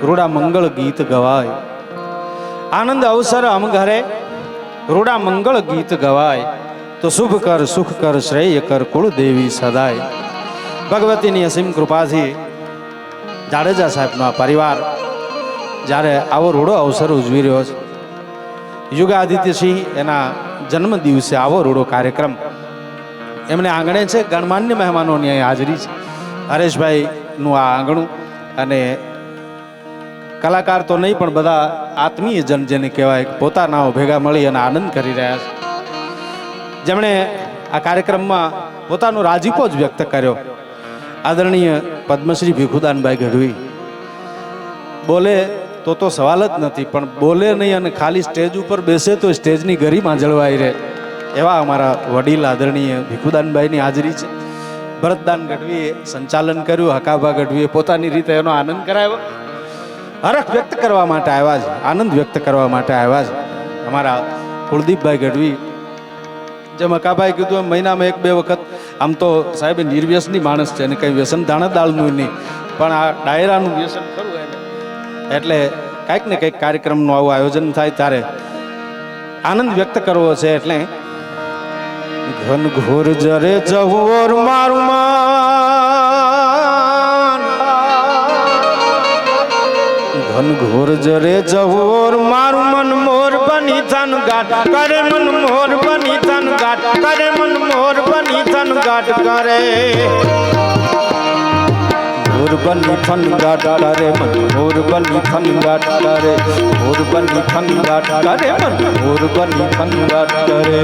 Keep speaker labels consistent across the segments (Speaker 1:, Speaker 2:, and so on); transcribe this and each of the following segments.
Speaker 1: રૂડા મંગળ ગીત ગવાય, આનંદ અવસર અમ ઘરે રૂડા મંગળ ગીત ગવાય, તો શુભ કર સુખ કર શ્રેય કર કુળદેવી સદાય. ભગવતીની અસીમ કૃપાથી જાડેજા સાહેબનો આ પરિવાર જ્યારે આવો રૂડો અવસર ઉજવી રહ્યો છે, યુગાદિત્યસિંહ એના જન્મ દિવસે આવો રૂડો કાર્યક્રમ એમને આંગણે છે. ગણમાન્ય મહેમાનોની અહીં હાજરી છે. હરેશભાઈનું આ આંગણું અને કલાકાર તો નહીં પણ બધા આત્મીય જન જેને કહેવાય પોતાનાઓ ભેગા મળી અને આનંદ કરી રહ્યા છે, જેમણે આ કાર્યક્રમમાં પોતાનો રાજીપો જ વ્યક્ત કર્યો. આદરણીય પદ્મશ્રી ભીખુદાનભાઈ ગઢવી બોલે તો સવાલ જ નથી, પણ બોલે નહીં અને ખાલી સ્ટેજ ઉપર બેસે તો સ્ટેજની ગરિમા જળવાઈ રહે એવા અમારા વડીલ આદરણીય ભીખુદાનભાઈની હાજરી છે. ભરતદાન ગઢવીએ સંચાલન કર્યું, હકાભા ગઢવીએ પોતાની રીતે એનો આનંદ કરાવ્યો. હરખ વ્યક્ત કરવા માટે આવ્યા છે, આનંદ વ્યક્ત કરવા માટે આવ્યા છે અમારા કુલદીપભાઈ ગઢવી. જેમ હકાભાઈ કીધું એમ મહિનામાં એક બે વખત, આમ તો સાહેબ નિર્વ્યસની માણસ છે અને કંઈ વ્યસન દાણા દાળનું નહીં, પણ આ ડાયરાનું વ્યસન ખરું એને, એટલે કંઈક ને કંઈક કાર્યક્રમનું આવું આયોજન થાય ત્યારે આનંદ વ્યક્ત કરવો છે. એટલે ઘન ઘોર જરે જવોર મારું માન, ઘન ઘોર જરે જવોર મારું મન મોર બની થન ગાટ કરે, મન મોર બની થન ગાટ કરે, મન મોર બની થન ગાટ કરે, મોર બની થન ગાટ કરે, મન મોર બની થન ગાટ કરે, મોર બની થન ગાટ કરે, મન મોર બની થન ગાટ કરે.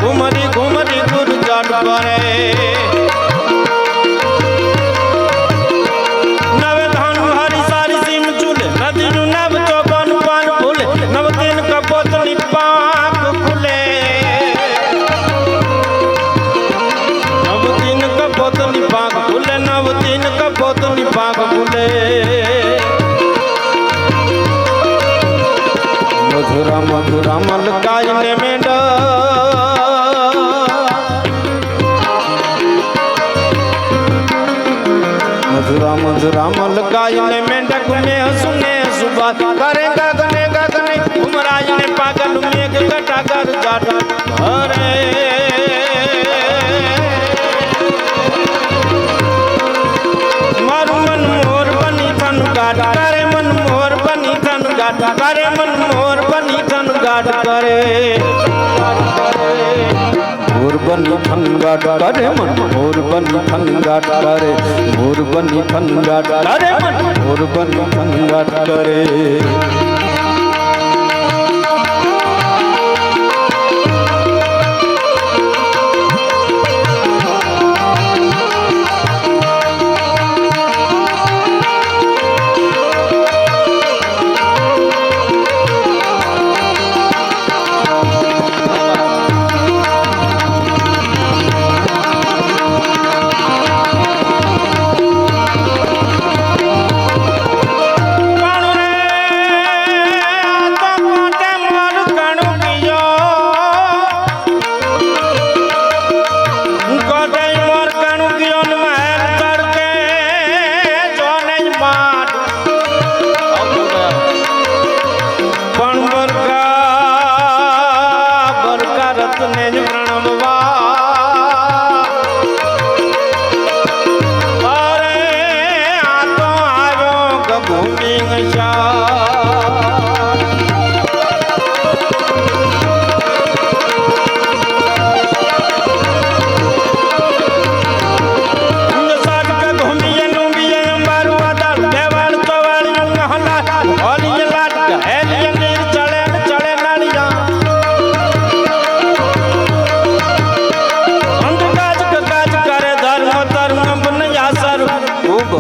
Speaker 1: ઘુમરી ઘુમરી ગુરજાટ બને, નવે ધાન હરી સારી સીમ ચૂલે, નદીનું નવ ચોબન પાન ફૂલે, નવ દિન કપોતની પાંખ ખુલે, નવ દિન કપોતની પાંખ ખુલે, નવ દિન કપોતની પાંખ ખુલે. મધુરા મધુરા મલકાય ને મેંડા, મધુરા મધુરા મલકાય ને મેંડક ને હસુને સુબા કરે, ગગને ગગને ઉમરાજ ને પાગલ મેઘ ઘટાગર જાટ ભરે. મારું મન મોર બની થન ગાટ કરે, મન મોર બની થન ગાટ કરે, મન મોર બની થન ગાટ કરે, મોર બની થન ગાટ કરે, મન મોર બની થન ગાટ કરે, મોર બની થન ગાટ કરે, મન મોર બની થન ગાટ કરે.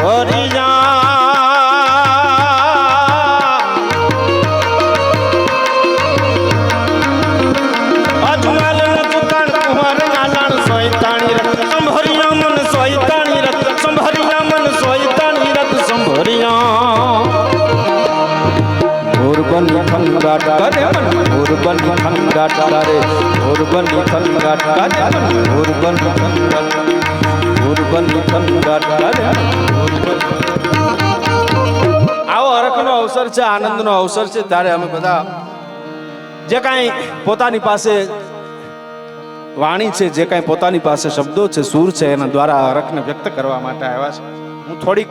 Speaker 1: સંભરિયા અજમલ નતુકાણ કુંવર આલાણ સોયતાણી રત સંભરિયા મન સોયતાણી રત સંભરિયા મન સોયતાણી રત સંભરિયા મોરબની ખંગાટ કરે મોરબની ખંગાટ કરે મોરબની ખંગાટ કરે મોરબની ખંગાટ મોરબની ખંગાટ કરે આવો હરખનો અવસર છે, આનંદનો અવસર છે, ત્યારે અમે બધા જે કાંઈ પોતાની પાસે વાણી છે, જે કાંઈ પોતાની પાસે શબ્દો છે, સૂર છે, એના દ્વારા હરખને વ્યક્ત કરવા માટે આવ્યા છે. હું થોડીક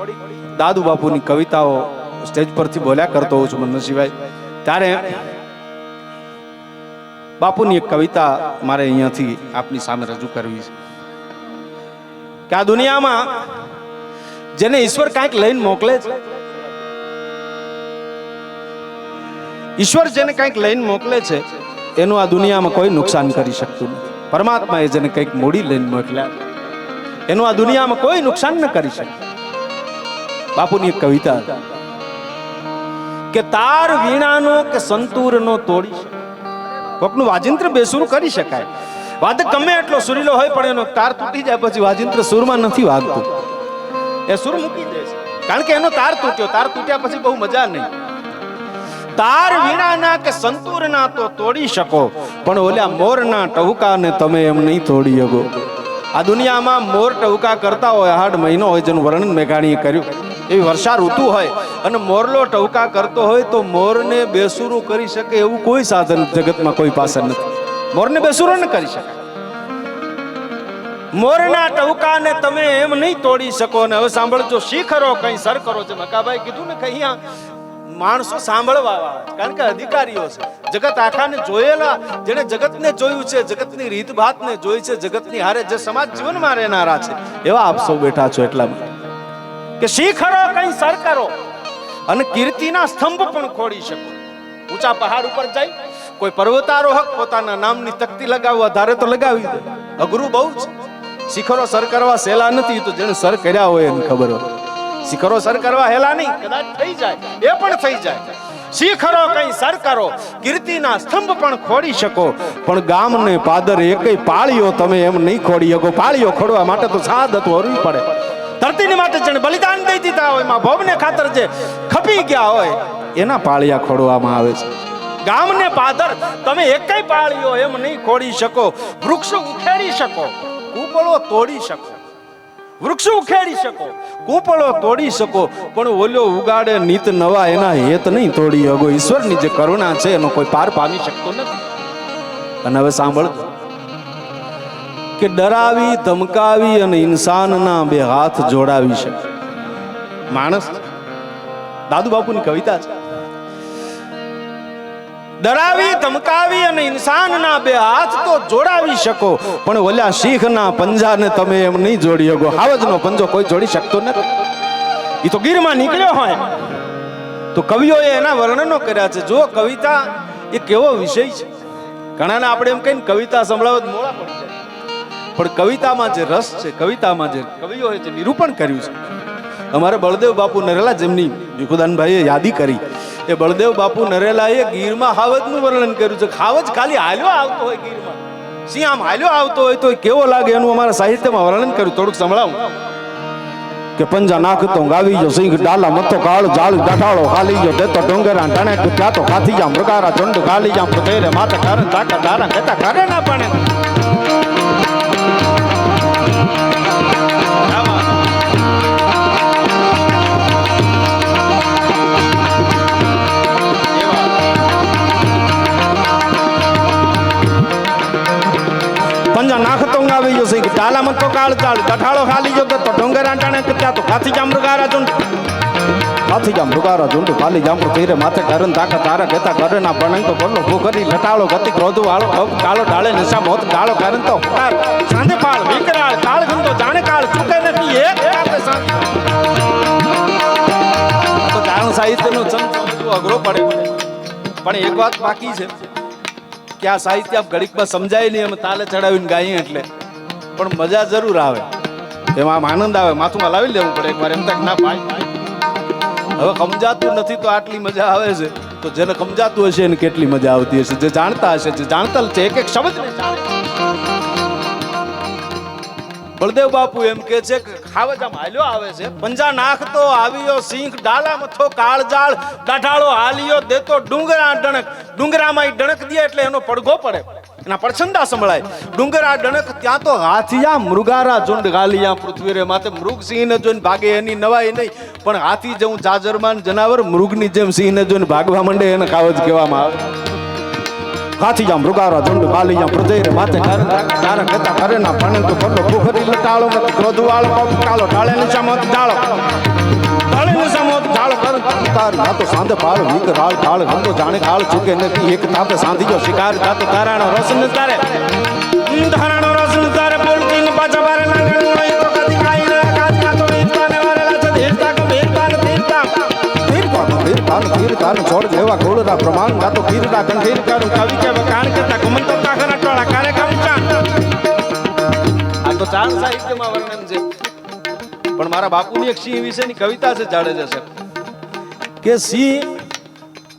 Speaker 1: દાદુ બાપુની કવિતાઓ સ્ટેજ પરથી બોલ્યા કરતો હોઉં છું મનસીભાઈ, ત્યારે બાપુની એક કવિતા મારે અહીંયાથી આપની સામે રજૂ કરવી છે કે આ દુનિયામાં જેને ઈશ્વર કાંઈક લઈને મોકલે છે, ઈશ્વર જેને કંઈક લઈને મોકલે છે એનું આ દુનિયામાં કોઈ નુકસાન કરી શકતું નથી. પરમાત્માએ જેને કંઈક મૂડી લઈને મોકલ્યા એનું આ દુનિયામાં કોઈ નુકસાન ન કરી શકે. બાપુની એક કવિતા કે તાર વીણાનો કે સંતૂરનો તોડી શકે, કોકનું વાજિંત્ર બેસુર કરી શકાય, વાદક ગમે એટલો સુરીલો હોય પણ એનો તાર તૂટી જાય પછી વાજિંત્ર સુરમાં નથી વાગતું, એ સુર મૂકી દે છે કારણ કે એનો તાર તૂટ્યો, તાર તૂટ્યા પછી બહુ મજા નહીં. તાર વીણાના કે સંતૂરના તો તોડી શકો પણ ઓલા મોરના ટહુકાને તમે એમ નહીં તોડી શકો. આ દુનિયામાં મોર ટહુકા કરતા હોય, હાડ મહિનો હોય જેનું વર્ણન મેઘાણીએ કર્યું, એવી વર્ષા ઋતુ હોય અને મોરલો ટહુકા કરતો હોય તો મોરને બેસુરું કરી શકે એવું કોઈ સાધન જગતમાં કોઈ પાસે નથી. મોરને બેસુરો ન કરી શકે. મોરના ટહુકાને તમે એમ નહીં તોડી શકો. અને હવે સાંભળજો, શીખરો કઈ સર કરો, જે મકાભાઈ કીધું ને કે અહીંયા માણસો સાંભળવા આવે કારણ કે અધિકારીઓ છે, જગત આખાને જોયેલા, જેને જગતને જોયું છે, જગતની રીતભાતને જોઈ છે, જગતની હારે જે સમાજ જીવનમાં રહેનારા છે, એવા આપ સૌ બેઠા છો. એટલા માટે કે શીખરો કઈ સર કરો અને કીર્તિના સ્તંભ પણ ખોડી શકો. ઊંચા પહાડ ઉપર જાય કોઈ પર્વતારોહક પોતાના નામની તકતી લગાવવા ધારે તો લગાવી દે, અઘરું બહુ છે. શિખરો સર કરવા સહેલા નથી, તો જેને સર કર્યા હોય એને ખબર હોય. શિખરો સર કરવા હેલા નહીં, કદાચ થઈ જાય, એ પણ થઈ જાય. શિખરો કઈ સર કરો, કીર્તિના સ્તંભ પણ ખોડી શકો પણ ગામને પાદર એકેય પાળીઓ તમે એમ નહીં ખોડી શકો. પાળીઓ ખોડવા માટે તો શહાદત હોરવી પડે. ધરતીની માટે જેને બલિદાન દઈ દીધા હોય, માં ભોગને ખાતર જે ખપી ગયા હોય એના પાળિયા ખોડવામાં આવે છે. ગામને પાદર તમે એકેય પાળીઓ એમ નહીં ખોડી શકો. વૃક્ષ ઉખેડી શકો, કૂપળો તોડી શકો. વૃક્ષ ઉખેડી શકો, કૂપળો તોડી શકો પણ ઓલો ઉગાડે નીત નવા એના હેત નહીં તોડી શકો. ઈશ્વરની જે કરુણા છે એનો કોઈ પાર પામી શકતો નથી. અને હવે સાંભળજો કે ડરાવી ધમકાવી અને ઇન્સાનના બે હાથ જોડાવી શકે માણસ. દાદુ બાપુની કવિતા છે. ડરાવી ધમકાવી અને ઇન્સાનના બે હાથ તો જોડાવી શકો પણ ઓલા સિંહના પંજાને તમે એમ નહીં જોડી શકો. હાવજનો પંજો કોઈ જોડી શકતો નથી. એ તો ગીરમાં નીકળ્યો હોય તો કવિઓએ એના વર્ણનો કર્યા છે. જો કવિતા એ કેવો વિષય છે. ઘણાને આપણે એમ કહીને કવિતા સંભળાવો મોડા પડી જાય, પણ કવિતામાં જે રસ છે, કવિતામાં જે કવિઓએ જે નિરૂપણ કર્યું છે. અમારે બળદેવ બાપુ નરેલા જેમની ભીખુદાનભાઈએ યાદી કરી, એ બળદેવ બાપુ નરેલાએ ગીરમાં હાવજનું વર્ણન કર્યું છે. હાવજ ખાલી હાલ્યો આવતો હોય ગીરમાં, સિંહ આમ હાલ્યો આવતો હોય તો કેવો લાગે એનું અમારા સાહિત્યમાં વર્ણન કર્યું. થોડુંક સંભળાવું કે પંજા નાખતો ગાવી જો સિંહ ડાલા મતો કાળ જાળ ડટાળો ખાલી જો દેતો ડોંગરા ટાણે ત્યાં તો ખાથી જા મૃગારા ચંડ ખાલી જા પૃથેરે માતા કારણ તાકા ડારા કહેતા કરે ના પણ પંજા નાખતો આવી જો સિંહ ડાલા મતો કાળ જાળ ડટાળો ખાલી જો દેતો ડોંગરા ટાણે ત્યાં તો ખાથી જા મૃગારા ચંડ હાથી જા મૃગારા ઝુંડ ખાલી જામ પૃથ્વીરે માથે કરણ તાકા તારા કહેતા કરે ના પણ તો બોલો ભૂખરી લટાળો ગતિ ક્રોધ વાળો કાળો ડાળે નશા મોત ડાળો કારણ તો સાંજે પાળ વિકરાળ કાળ ગંદો જાણે કાળ ચૂકે નથી એક આપણે સાંજ તો ગાયન સાહિત્યનો ચંદ અઘરો પડે. પણ એક વાત બાકી છે કે આ સાહિત્ય આપ ઘડીકમાં સમજાય નહીં, અમે તાલે ચડાવીને ગાઈએ એટલે, પણ મજા જરૂર આવે. એમાં આમ આનંદ આવે, માથુંમાં લાવી લેવું પડે એકવાર. એમ થાય ના ભાઈ હવે સમજાતું નથી તો આટલી મજા આવે છે, તો જેને સમજાતું હશે એને કેટલી મજા આવતી હશે. જે જાણતા હશે, જે જાણતા છે, એક એક શબ્દને જાણે. બળદેવ બાપુ એમ કે છે કે ખાવજામ હાલ્યો આવે છે, પંજા નાખતો આવ્યો સિંહ, ડાલા મથો કાળજાળ, દાઢાળો હાલ્યો દેતો ડુંગરા ડણક. ડુંગરામાં ડણક દે એટલે એનો પડઘો પડે, એના પડછંડા સંભળાય. ડુંગરા ડણક ત્યાં તો હાથિયા મૃગારા ઝુંડ ગાલિયા પૃથ્વી રે માથે. મૃગ સિંહને જોઈને ભાગે એની નવાઈ નહીં, પણ હાથી જેવું જાજરમાન જનાવર મૃગની જેમ સિંહને જોઈને ભાગવા માંડે એને કાવજ કહેવામાં આવે. હાથીયા મૃગારા ઝુંડ ગાલિયા પૃથ્વી રે માથે. તારા કથા કરે ના પાણી તો કરલો પોખરી લટાળો મત ક્રોધવાળ કાળો ઢાળે નિશામત ઢાળો ઢાળે નિશામત ઢાળો કર તાર ના તો સાંધે પાળ વિક રાળ ઢાળ ગંદો જાણે કાળ ચૂકે નથી. એક તાપે સાંધીજો શિકાર તાતો તારાનો રસન તારે ધારાનો રસન તારે બોલતી ને પાછા બારે લાગણ હોય તો કદી ખાઈ ના કાજ કાતો વેચવાને વારેલા છે. ધીરતા કો વેચવાને ધીરતા તીરતાન છોડ લેવા ગોળના પ્રમાણ ગાતો પીરડા ગંભીર કરું કવિ કે વખાણ કરતા કમંતો કાખના ટોળા કારે કમચાન. આ તો ચાર સાહિત્યમાં વર્ણન છે, પણ મારા બાપુની એક સિંહ વિશેની કવિતા છે જાડેજા સાહેબ કે સિંહ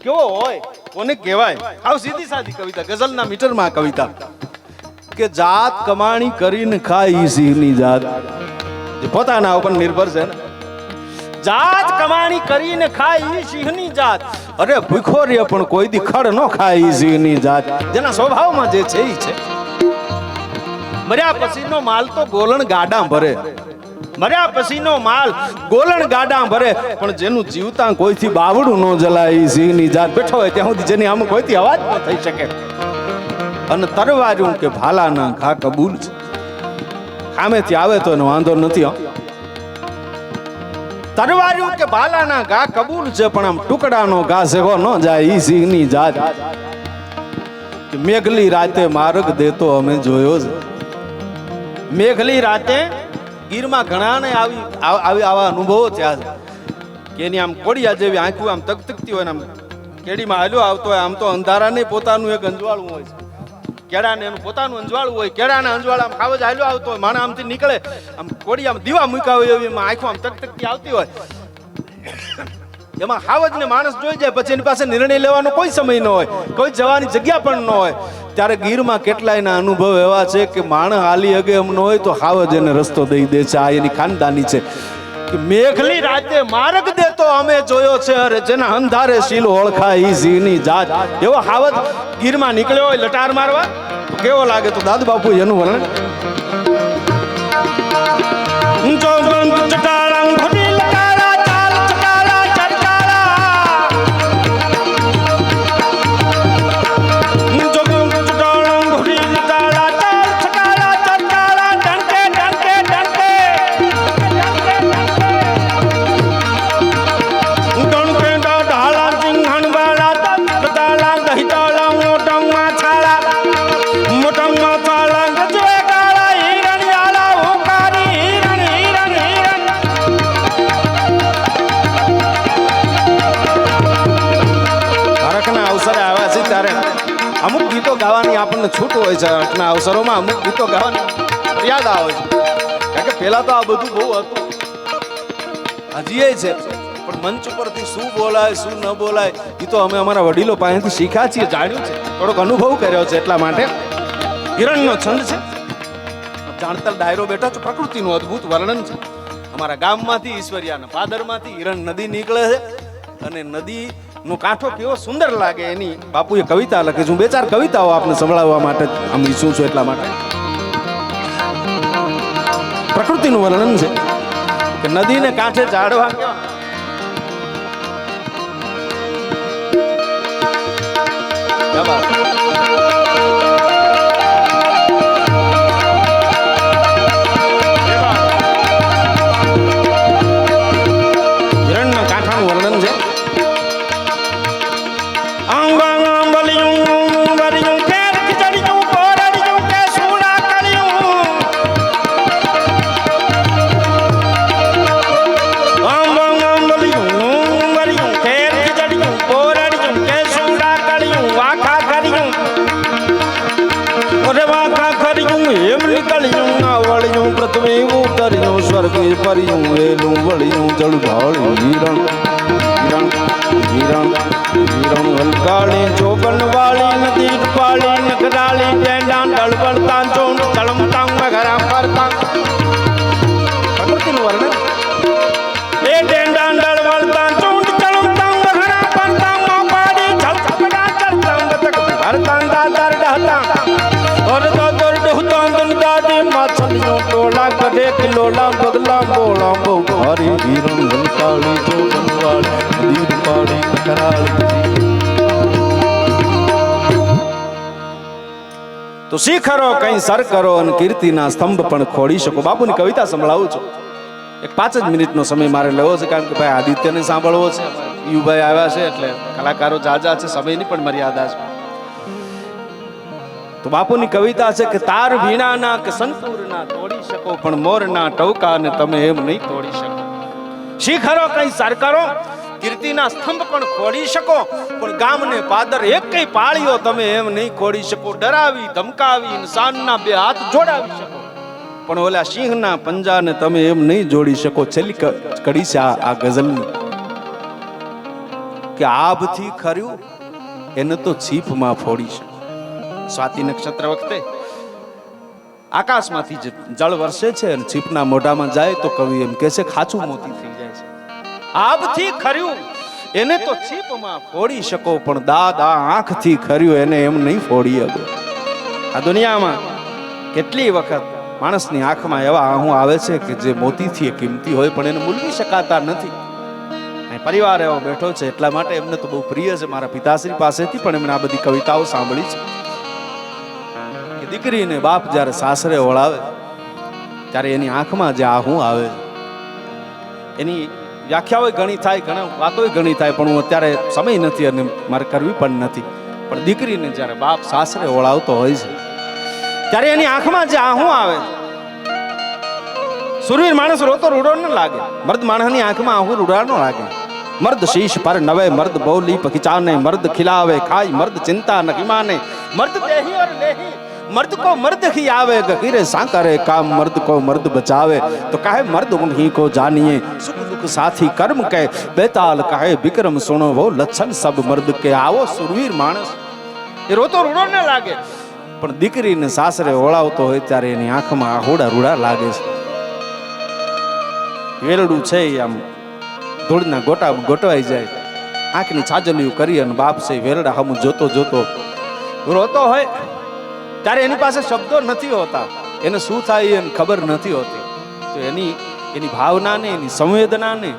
Speaker 1: કેવો હોય કોને કહેવાય. આવ સીધી સાદી કવિતા, ગઝલના મીટરમાં કવિતા કે જાત કમાણી કરીને ખાઈ સિંહની જાત. જે પોતાના ઉપર નિર્ભર છે ને, જાત કમાણી કરીને ખાય સિંહની જાત. અરે ભૂખો રે પણ કોઈ દી ખડ ન ખાય સિંહની જાત. જેના સ્વભાવમાં જે છે એ છે. મર્યા પછીનો માલ તો ગોલણ ગાડા ભરે, મર્યા પછીનો માલ ગોલણ ગાડા ભરે, પણ જેનું જીવતા કોઈથી બાવડું ન જલાય સિંહની જાત. બેઠો હોય ત્યાં સુધી જેની આમ કોઈથી અવાજ ન થઈ શકે. અને તરવાર્યું કે ભાલાના ઘા કબૂલ છે. સામેથી આવે તો એનો વાંધો નથી. તરવાર્યું કે ભાલાના ઘા કબૂલ છે, પણ આમ ટુકડાનો ઘા સેવો ન જાય ઈ સિંહની જાત. મેઘલી રાતે માર્ગ દેતો અમે જોયો છે. મેઘલી રાતે ગીરમાં ઘણાને આવા અનુભવો થયા છે કે એની આમ કોડિયા જેવી આંખું આમ તકતકતી હોય ને આમ કેડીમાં હાલ્યો આવતો હોય. આમ તો અંધારાને પોતાનું એક અંજવાળું હોય છે, કેળાને એનું પોતાનું અંજવાળું હોય. કેળાના અંજવાળા આમ ખાવ જ હાલ્યો આવતો હોય, માણા આમથી નીકળે આમ કોડિયામાં દીવા મૂકા હોય એવી એમાં આંખો આમ તકતકતી આવતી હોય. એમાં હાવજને માણસ જોઈ જાય પછી એની પાસે નિર્ણય લેવાનો કોઈ સમય ન હોય, કોઈ જવાની જગ્યા પણ ન હોય. ત્યારે ગીરમાં કેટલાયના અનુભવ એવા છે કે માણસ હાલી હગે એમ ન હોય તો હાવજ એને રસ્તો દઈ દે છે. આ એની ખાનદાની છે કે મેઘલી રાતે માર્ગ દેતો અમે જોયો છે, અરે જેના અંધારે શીલ ઓળખાય ઈ સિંહની જાત. એવો હાવજ ગીરમાં નીકળ્યો હોય લટાર મારવા, કેવો લાગે તો દાદુ બાપુ એનું વર્ણન. અમુક ગીતો ગાવાની આપણને છૂટ હોય છે. આટલા અવસરોમાં અમુક ગીતો ગાવાની યાદ આવે છે, કારણ કે પહેલા તો આ બધું બહુ હતું, હજી એ છે. પણ મંચ ઉપરથી શું બોલાય શું ન બોલાય એ તો અમે અમારા વડીલો પાસેથી શીખ્યા છીએ, જાણ્યું છે, થોડોક અનુભવ કર્યો છે. એટલા માટે હિરણનો છંદ છે, જાણતલ ડાયરો બેઠો છે. પ્રકૃતિનું અદ્ભુત વર્ણન છે. અમારા ગામમાંથી ઈશ્વરિયાના પાદરમાંથી હિરણ નદી નીકળે છે, અને નદી નો કાંઠો કેવો સુંદર લાગે એની બાપુએ કવિતા લખી છે. હું બે ચાર કવિતાઓ આપને સંભળાવવા માટે આમ ઈચ્છું છું. એટલા માટે પ્રકૃતિનું વર્ણન છે કે નદીને કાંઠે ઝાડવા કેવા હિરણના કાંઠાનું વર્ણન છે. વળિયું જળ ભાળી હિરણ હિરણ હિરણ હિરણ હલકાળી જોબન વાળી નદી પાળી નખડાળી પેંડા ડળબળતા ચોંડ તળમતા મગરા ફરતા પ્રકૃતિનું વર્ણન એ પેંડા ડળબળતા ચોંડ તળમતા મગરા ફરતા માપાડી છલકડા ચલતા બતક ભરતા દાદર ડહતા और दादर डहता दन दादी माछलियों टोला कदे किलोला बगला बोला बो भारी हीरण हलकाली जो बनवाली नदी पाड़ी कराली તો શિખરો કઈ સર કરો અને કીર્તિના સ્તંભ પણ ખોડી શકો. બાપુની કવિતા સંભળાવું છું. એક 5 જ મિનિટનો સમય મારે લેવો છે, કારણ કે ભાઈ આદિત્યને સાંભળવો છે, યુભાઈ આવ્યા છે એટલે કલાકારો જાજા છે, સમયની પણ મર્યાદા છે. તો બાપુની કવિતા છે કે તાર વીણાના કે સંતૂરના તોડી શકો, પણ મોરના ટવકાને તમે એમ નહીં તોડી શકો. શિખરો કઈ સર કરો, કીર્તિના સ્તંભ પણ ખોડી શકો, પણ ગામને પાદર એક કઈ પાળીઓ તમે એમ નહીં ખોડી શકો. ડરાવી ધમકાવી ઇન્સાનના બે હાથ જોડાવી શકો, પણ ઓલા સિંહના પંજાને તમે એમ નહીં જોડી શકો. છેલ્લી કડી છે આ ગઝલની કે આભથી ખર્યું એને તો છીપમાં ફોડી શકો. સ્વાતિ નક્ષત્ર વખતે આકાશમાંથી જળ વરસે છે અને છીપના મોઢામાં જાય તો કવિ એમ કહે છે ખાચું મોતી થઈ જાય છે. આભથી ખર્યું એને તો છીપમાં ફોડી શકો, પણ દાદ આ આંખથી ખર્યું એને એમ નહીં ફોડી શકો. આ દુનિયામાં કેટલી વખત માણસની આંખમાં એવા આહું આવે છે કે જે મોતીથી કિંમતી હોય પણ એને મૂલવી શકાતા નથી. પરિવાર એવો બેઠો છે એટલા માટે એમને તો બહુ પ્રિય છે. મારા પિતાશ્રી પાસેથી પણ એમને આ બધી કવિતાઓ સાંભળી છે. દીકરીને બાપ જ્યારે સાસરે ઓળાવે ત્યારે એની આંખમાં જે આહું આવે, એની વ્યાખ્યાઓ ઘણી થાય, ઘણા વાતો ઘણી થાય, પણ હું અત્યારે સમય નથી અને મારે કરવી પણ નથી. પણ દીકરીને જ્યારે બાપ સાસરે ઓળાવતો હોય છે ત્યારે એની આંખમાં જે આહું આવે, સુરવીર માણસ રોતો રૂડો ન લાગે, મર્દ માણસની આંખમાં આહું રૂડા ન લાગે. મર્દ શીશ પર નવે મર્દ બોલી પખીચાને, મર્દ ખિલાવે ખાઈ મર્દ ચિંતા ન માને, મર્દ દેહી और लेही मर्द को मर्द ही आवे, गकीरे सांकरे काम मर्द को मर्द बचावे. तो कहे मर्द उन्हीं को जानिए सुख दुख साथी कर्म के, बेताल कहे विक्रम सुनो वो लक्षण सब मर्द के. आवो સુરવીર માણસ એ રોતો રૂડો ન લાગે, પણ દીકરીને સાસરે ઓળાવતો હોય ત્યારે એની આંખમાં આહોડા રૂડા લાગે છે. વેલડું છે આમ ધૂળના ગોટામાં ગોટવાઈ જાય, આંખની છાજલિયું કરી અને બાપ છે વેલડા હમ જોતો જોતો રોતો હોય ત્યારે એની પાસે શબ્દો નથી હોતા, એને શું થાય એને ખબર નથી હોતી. તો એની ભાવનાને એની સંવેદનાને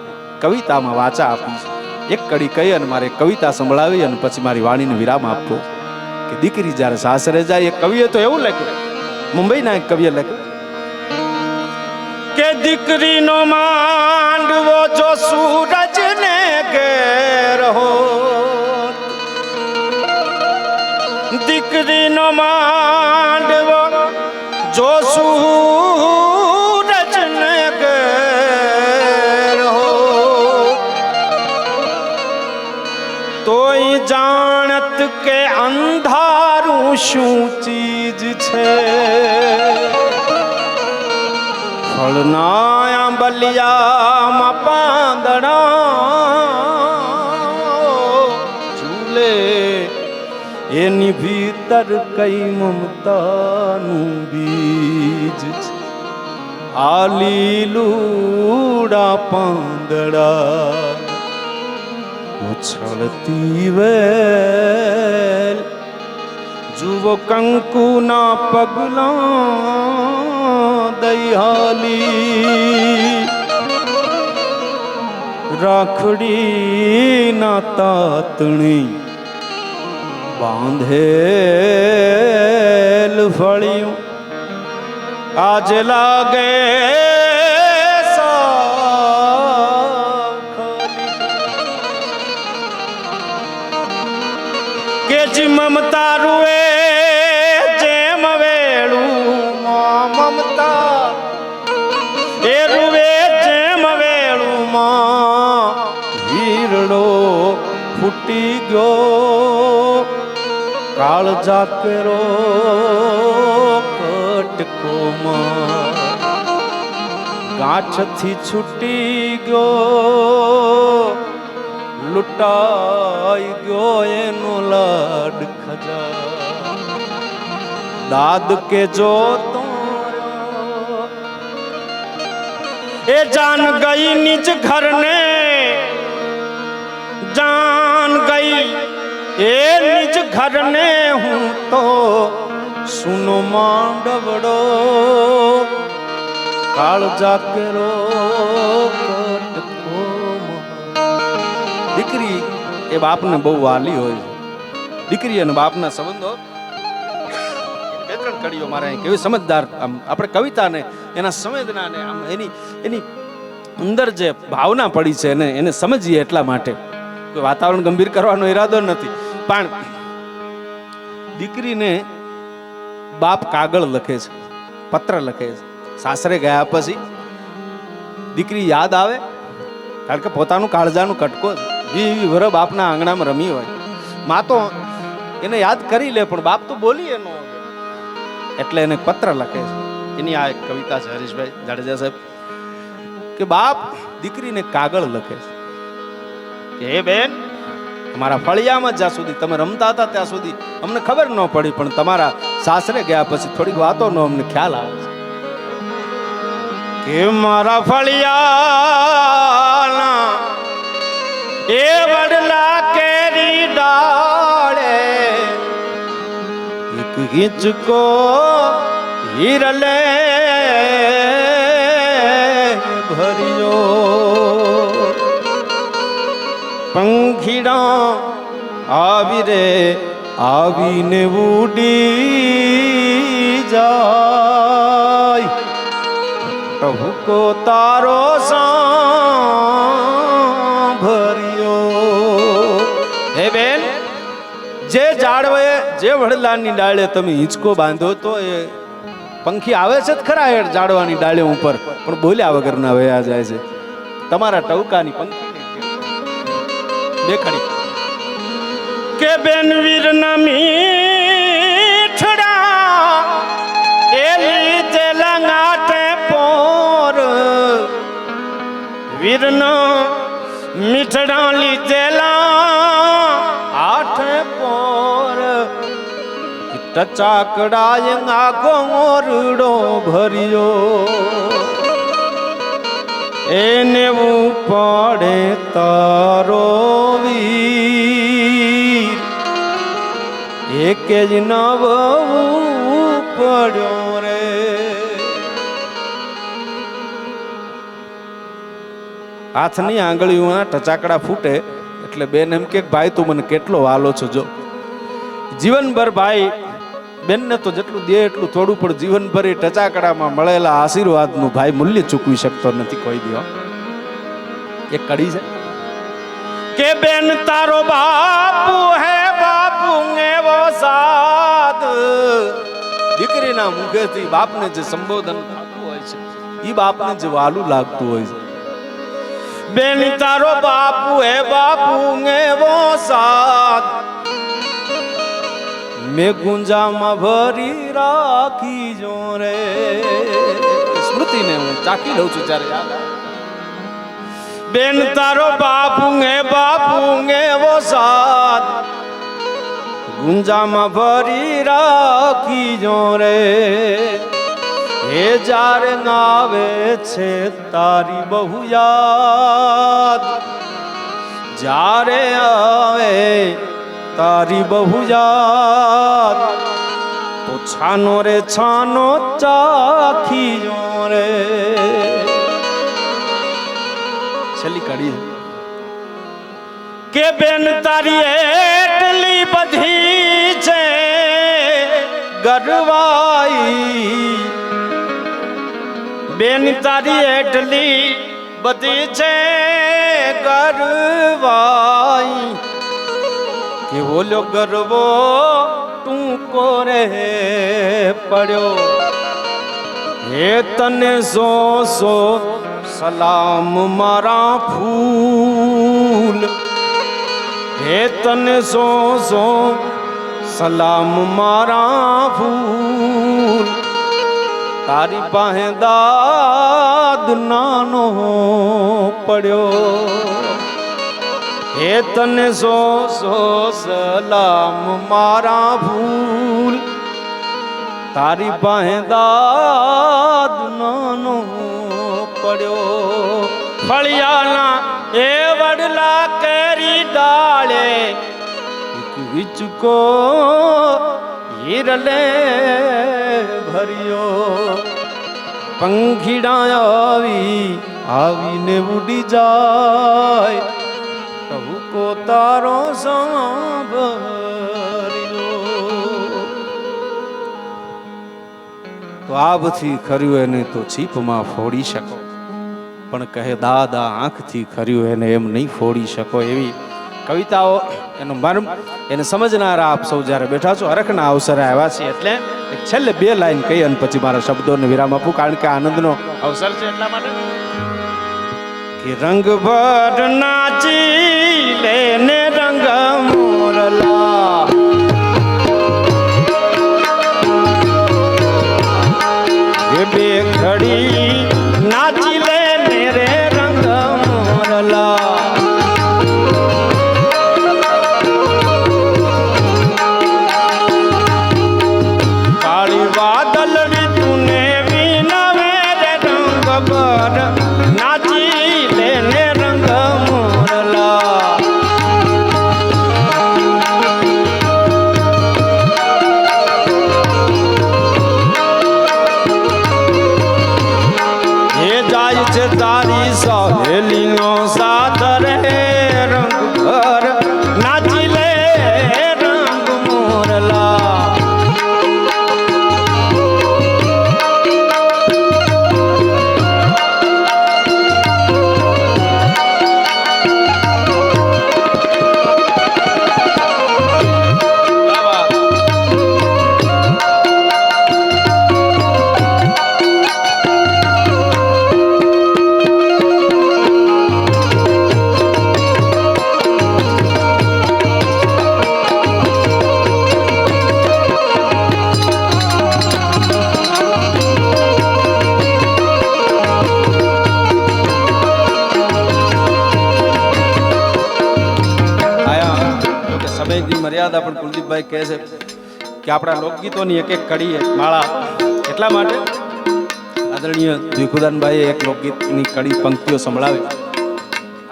Speaker 1: કવિતામાં વાચા આપી છે. એક કડી કહી અને મારે કવિતા સંભળાવી અને પછી મારી વાણીને વિરામ આપવો કે દીકરી જ્યારે સાસરે જાય. એક કવિએ તો એવું લખ્યું, મુંબઈના એક કવિએ લખ્યું કે દીકરીનો માંડવો જો સૂરજને ઘેર હો, દીકરીનો માંડવો જો સૂરજને ઘેર હો, તોય જાણત કે અંધારું શું ચીજ છે. ફળના આંબલિયામાં પાંદડા ઝૂલે, એની ભીતર કઈ મમતાનું બીજ છે. આ લીલુડા પાંદડા ઉછળતી વેલ, જુઓ કંકુના પગલા દયાલી, રાખડી ના તાતણી બાંધેલ ફળિયું આજ લાગે કે જ મમતા રૂએ જેમ વેળું મમતા એ રૂએ જેમ વેળું વીરડો ફૂટી ગયો, કાળ જાકેરો કટકોમાં ગાંઠથી છૂટી ગયો લૂંટાઈ ગયો એનો લાડ ખજા દાદ કે જો એ જાન ગઈ નિજ ઘર ને જાન ગઈ એ નિજ ઘર ને હું તો સુનો માંડવડો કાળ જાકેરો કટકો દીકરી એ બાપને બહુ વાલી હોય છે. દીકરી અને બાપના સંબંધો બે ત્રણ કડીઓ મારા કેવી સમજદાર આમ આપણે કવિતાને એના સંવેદનાને આમ એની અંદર જે ભાવના પડી છે એને સમજીએ એટલા માટે કોઈ વાતાવરણ ગંભીર કરવાનો ઈરાદો નથી. પણ દીકરીને બાપ કાગળ લખે છે, પત્ર લખે છે. સાસરે ગયા પછી દીકરી યાદ આવે, કારણ કે પોતાનું કાળજાનું કટકો 20 વર્ષ બાપના આંગણામાં રમી હોય. માં તો એને યાદ કરી લે પણ બાપ તો બોલી એનો, એટલે એને પત્ર લખે છે. એની આ એક કવિતા છે હરીશભાઈ જાડેજા સાહેબ, કે બાપ દીકરીને કાગળ લખે છે કે હે બેન, તમારા ફળિયામાં જ્યાં સુધી તમે રમતા હતા ત્યાં સુધી અમને ખબર ન પડી, પણ તમારા સાસરે ગયા પછી થોડીક વાતોનો અમને ખ્યાલ આવે છે કે મારા ફળિયાના એ વડલા કેરી ડાળે એક હિંચકો હિરલે ભર્યો, પંખીડા આવી રે આવીને ઉડી જાય, પ્રભુ કો તારો સાંભળ્યો. હે બેન, જે ઝાડવે જે વડલાની ડાળે તમે હિંચકો બાંધો તો એ પંખી આવે છે જ ખરા એ ઝાડવાની ડાળે ઉપર, પણ બોલ્યા વગરના વયા જાય છે. તમારા ટવકાની પંખી દેખાડી કે બેન વીરના મીઠડા એ લીધે લંગાટે પોર, વીરના મીઠડા લીધેલા આઠે પોર, ટચાકડાય આખો મોરડો ભર્યો, એને ઉપાડે તારો વીર, એક જ નવ પડ્યો રે. હાથની આંગળીઓના ટચાકડા ફૂટે એટલે બેન એમ કે ભાઈ તું મને કેટલો વાલો છો. જો જીવનભર ભાઈ બેનને તો જેટલું દે એટલું થોડું, પણ જીવનભર એ ટચાકડામાં મળેલા આશીર્વાદનું ભાઈ મૂલ્ય ચૂકવી શકતો નથી કોઈ દી. એક કડી છે કે બેન તારો બાપુ હે બાપુ એવો સાદ, દીકરીના મુખેથી બાપને જે સંબોધન થતું હોય છે એ બાપને જે વાલું લાગતું હોય છે. બેન તારો બાપુ હે બાપુ એવો સાદ, મેં ગુંજામાં ભરી રાખી જો રે. સ્મૃતિને હું ચાકી લઉં છું ત્યારે યાદ આવે. બેન તારો બાપુ એવો સાદ, ગુંજામાં ભરી રાખી જો રે. એ જ્યારે આવે છે તારી બહુ યાદ, જ્યારે આવે તારી બહુ યાદ, તો છાનો રે છાનો ચાખી જો રે. છેલ્લી કડી કે બેન તારી એટલી બધી છે ગરવાઈ, બેન તારી એટલી બધી છે ગરવાઈ, કે ઓલો ગરવો ટૂંકો રે પડ્યો. હે તને સો સલામ મારા ફૂલ, હે તને સો સલામ મારા ફૂલ, તારી પાસે દાદ નાનો પડ્યો હે તને સો સલામ મારા ભૂલ તારી પાસે દાદ નાનો પડ્યો ફળિયાના એ વડલા કેરી ડાળે એક વિચકો હિરલે ભર્યો પંખીડા આવીને ઉડી જાય કો તારો સાંભળ્યો તો આભથી ખર્યું એને તો છીપમાં ફોડી શકો પણ કહે દાદા આંખથી ખર્યું એને એમ નહીં ફોડી શકો એવી કવિતાઓ એનો મર્મ એને સમજનારા આપ સૌ જ્યારે બેઠા છો હરખના અવસરે આવ્યા છે એટલે છેલ્લે 2 લાઈન કહી અને પછી મારા શબ્દોને વિરામ આપું કારણ કે આનંદનો અવસર છે એટલા માટે કે રંગ ભર નાચી લેને રંગ મોરલા એ બે ઘડી નાચી લેને રે રંગ મોરલા કાળી વાદળ તુને વિનવે રે રંગ ભર નાચી લેને રંગ મોરલા એ જાય છે તારી સહેલીનો સાથ રે રંગ ભર નાચી લે રંગ મોરલા મર્યાદા પણ કુલદીપભાઈ કહે છે કે આપણા લોકગીતોની એક એક કડી એક માળા એટલા માટે આદરણીય ભીખુદાનભાઈએ એક લોકગીતની કડી પંક્તિઓ સંભળાવી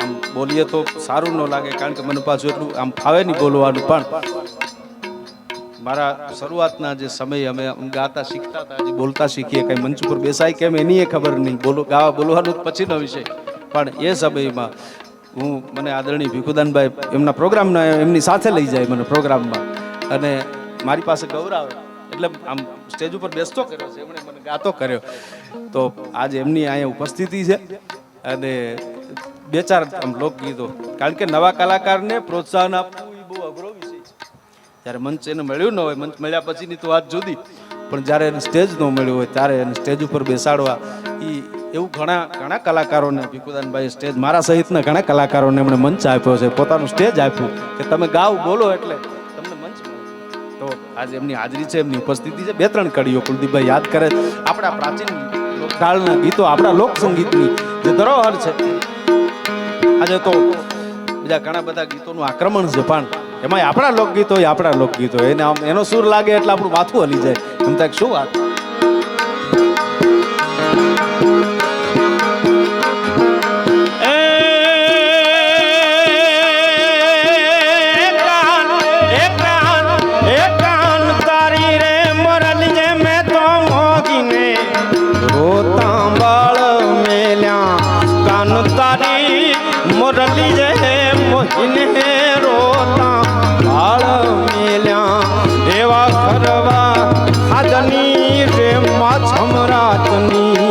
Speaker 1: આમ બોલીએ તો સારું ન લાગે કારણ કે મને પાછું એટલું આમ ફાવે નહીં બોલવાનું પણ મારા શરૂઆતના જે સમય અમે ગાતા શીખતા હતા હજી બોલતા શીખીએ કંઈ મંચ ઉપર બેસાય કેમ એની ખબર નહીં ગાવા બોલવાનું પછીનો વિષય પણ એ સમયમાં મને આદરણીય ભીખુદાનભાઈ એમના પ્રોગ્રામના એમની સાથે લઈ જાય મને પ્રોગ્રામમાં અને મારી પાસે ગૌરાવે એટલે આમ સ્ટેજ ઉપર બેસતો કર્યો છે એમણે મને ગાતો કર્યો તો આજે એમની અહીંયા ઉપસ્થિતિ છે અને 2-4 આમ લોકગીતો કારણ કે નવા કલાકારને પ્રોત્સાહન આપવું એ બહુ અઘરો વિષય છે જ્યારે મંચ એને મળ્યું ન હોય મંચ મળ્યા પછીની તો વાત જુદી પણ જ્યારે એને સ્ટેજ ન મળ્યું હોય ત્યારે એને સ્ટેજ ઉપર બેસાડવા એ એવું ઘણા કલાકારોને ભીખુદાનભાઈ સ્ટેજ મારા સહિતના ઘણા કલાકારોને એમણે મંચ આપ્યો છે પોતાનું સ્ટેજ આપ્યું કે તમે ગાઓ બોલો એટલે તમને મંચ મળે તો આજે એમની હાજરી છે એમની ઉપસ્થિતિ છે 2-3 કડીઓ કુલદીપભાઈ યાદ કરે આપણા પ્રાચીન લોકતાળના ગીતો આપણા લોકસંગીતની જે ધરોહર છે આજે તો બીજા ઘણા બધા ગીતોનું આક્રમણ છે પણ એમાં આપણા લોકગીતો એને આમ એનો સૂર લાગે એટલે આપણું માથું હલી જાય એમ થાય શું વાત મોરલી જે મોહિને રોતા બાળ મેલ્યા એવા કરવા હાજની રે માં છમરાતની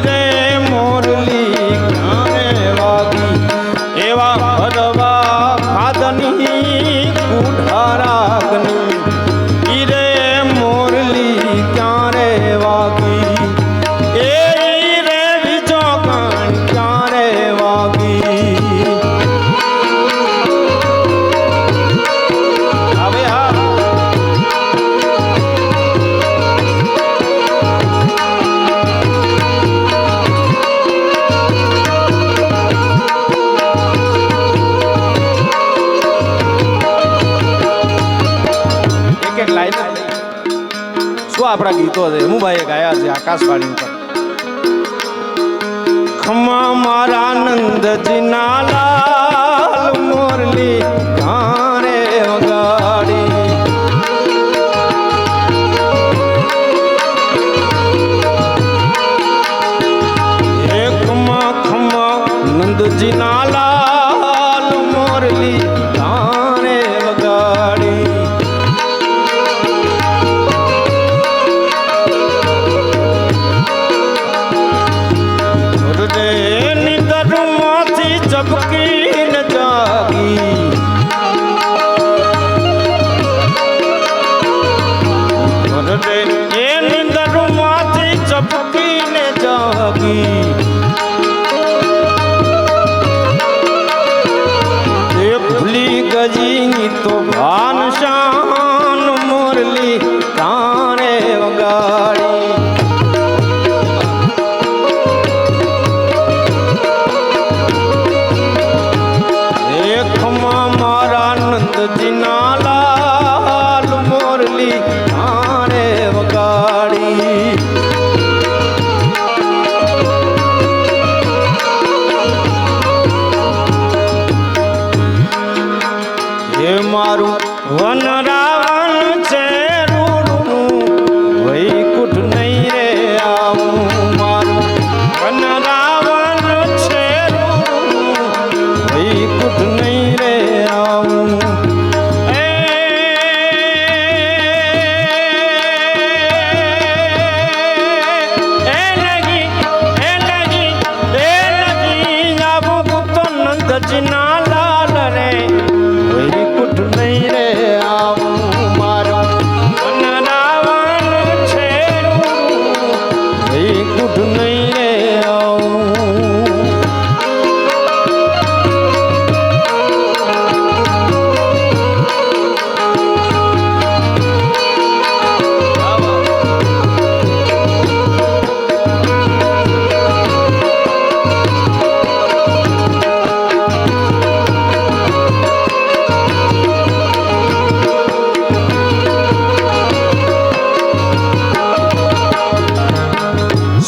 Speaker 1: રે મોરલી ક્યારે વાગી એવા કરવા હાજની કુઢારાગની રે મોરલી ક્યારે વાગી આપણા ગીતો છે હેમુભાઈએ ગાયા છે આકાશવાણી ઉપર. ખમા મારા નંદજી ના લાલ મોરલી ગારે વગાડી. હે ખમા ખમા નંદજી ના લાલ મોરલી ગારે વગાડી. નિદરમાંથી ઝબકીને જાગી. એ નિદરમાંથી ઝબકીને જાગી. એ ભૂલી ગઈ તો ભાન શાન મોરલી તારે વગાડી. નંદજીના લાલ મોરલી આને વગાડી. હે મારું વનરાવન છે રૂડું વૈકુંઠ નહીં રે આવું. મારું વનરાવન છે રૂડું વૈકુંઠ નહીં રે આવું. નંદજીના લાલ રે વૈકુંઠ નહીં રે આવું. મારું વનરાવન છે વૈકુંઠ નહીં રે આવું.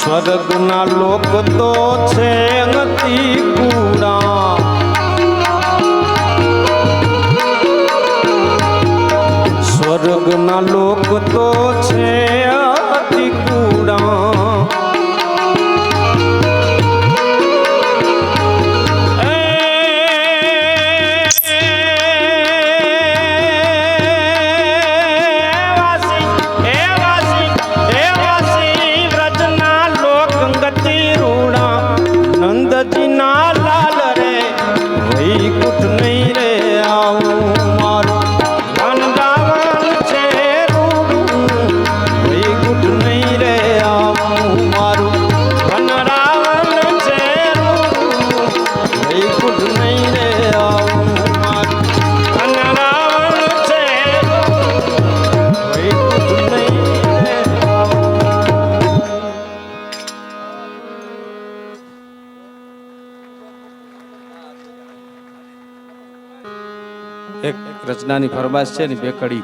Speaker 1: સ્વર્ગના લોક તો છે નથી કુડા. સ્વર્ગના લોક તો છે અતિ કુડા. નંદજીના લાલ રે વૈકુંઠ નહીં રે આવું. મારું વનરાવન છે રૂડું વૈકુંઠ નહીં રે આવું. મારું વનરાવન છે રૂડું વૈકુંઠ નહીં રે આવું. મારું વનરાવન છે વૈકુંઠ નહીં રે આવું. એક રચનાની ફરમાશ છે ને બે કડી.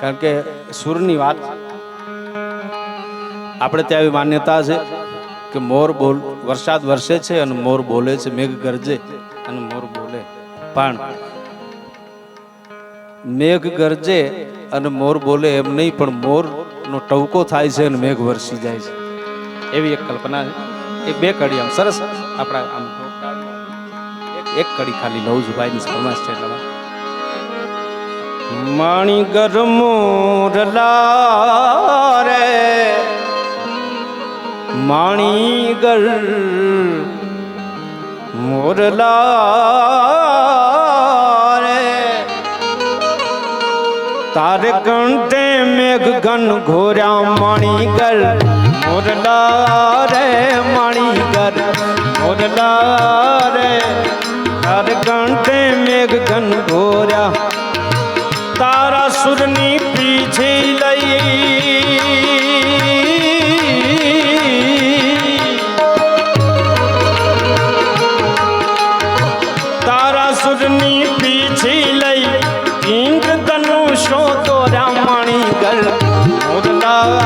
Speaker 1: કારણ કે સુરની વાત આપણે ત્યાં એવી માન્યતા છે કે મોર બોલ વરસાદ વરસે છે અને મોર બોલે છે. મેઘ ગરજે અને મોર બોલે. પણ મેઘ ગરજે અને મોર બોલે એમ નહીં, પણ મોરનો ટવકો થાય છે અને મેઘ વરસી જાય છે. એવી એક કલ્પના છે. એ બે કડી આમ સરસ આપણા આમ એક કડી ખાલી લઉં છું ભાઈની ફરમાશ છે એટલે. મણિગર મોરલા રે મણિગર મોરલા રે તારે કંઠે મેઘ ઘન ઘોર્યા. મણિગર મોરલા રે મણિગર મોરલા રે તારે કંઠે મેઘ ઘન ઘોર્યા. તારા સુરની પીછે લઈ તારા સુરની પીછે લઈ ઇન્દ્ર ધનુષો તો રામણી ગલ મોરલા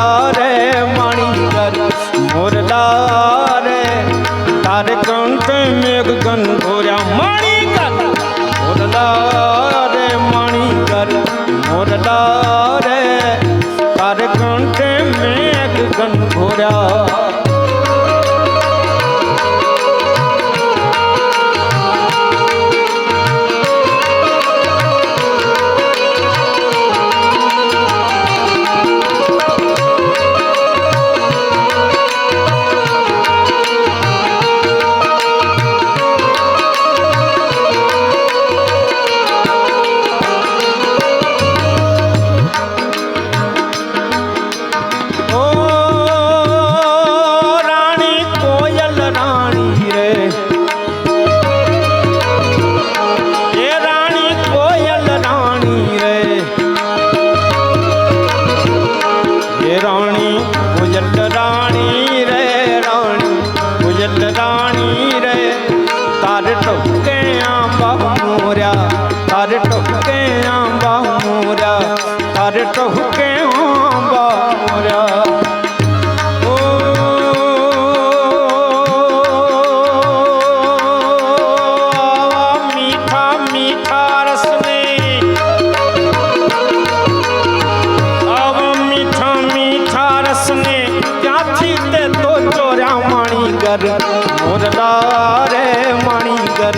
Speaker 1: કર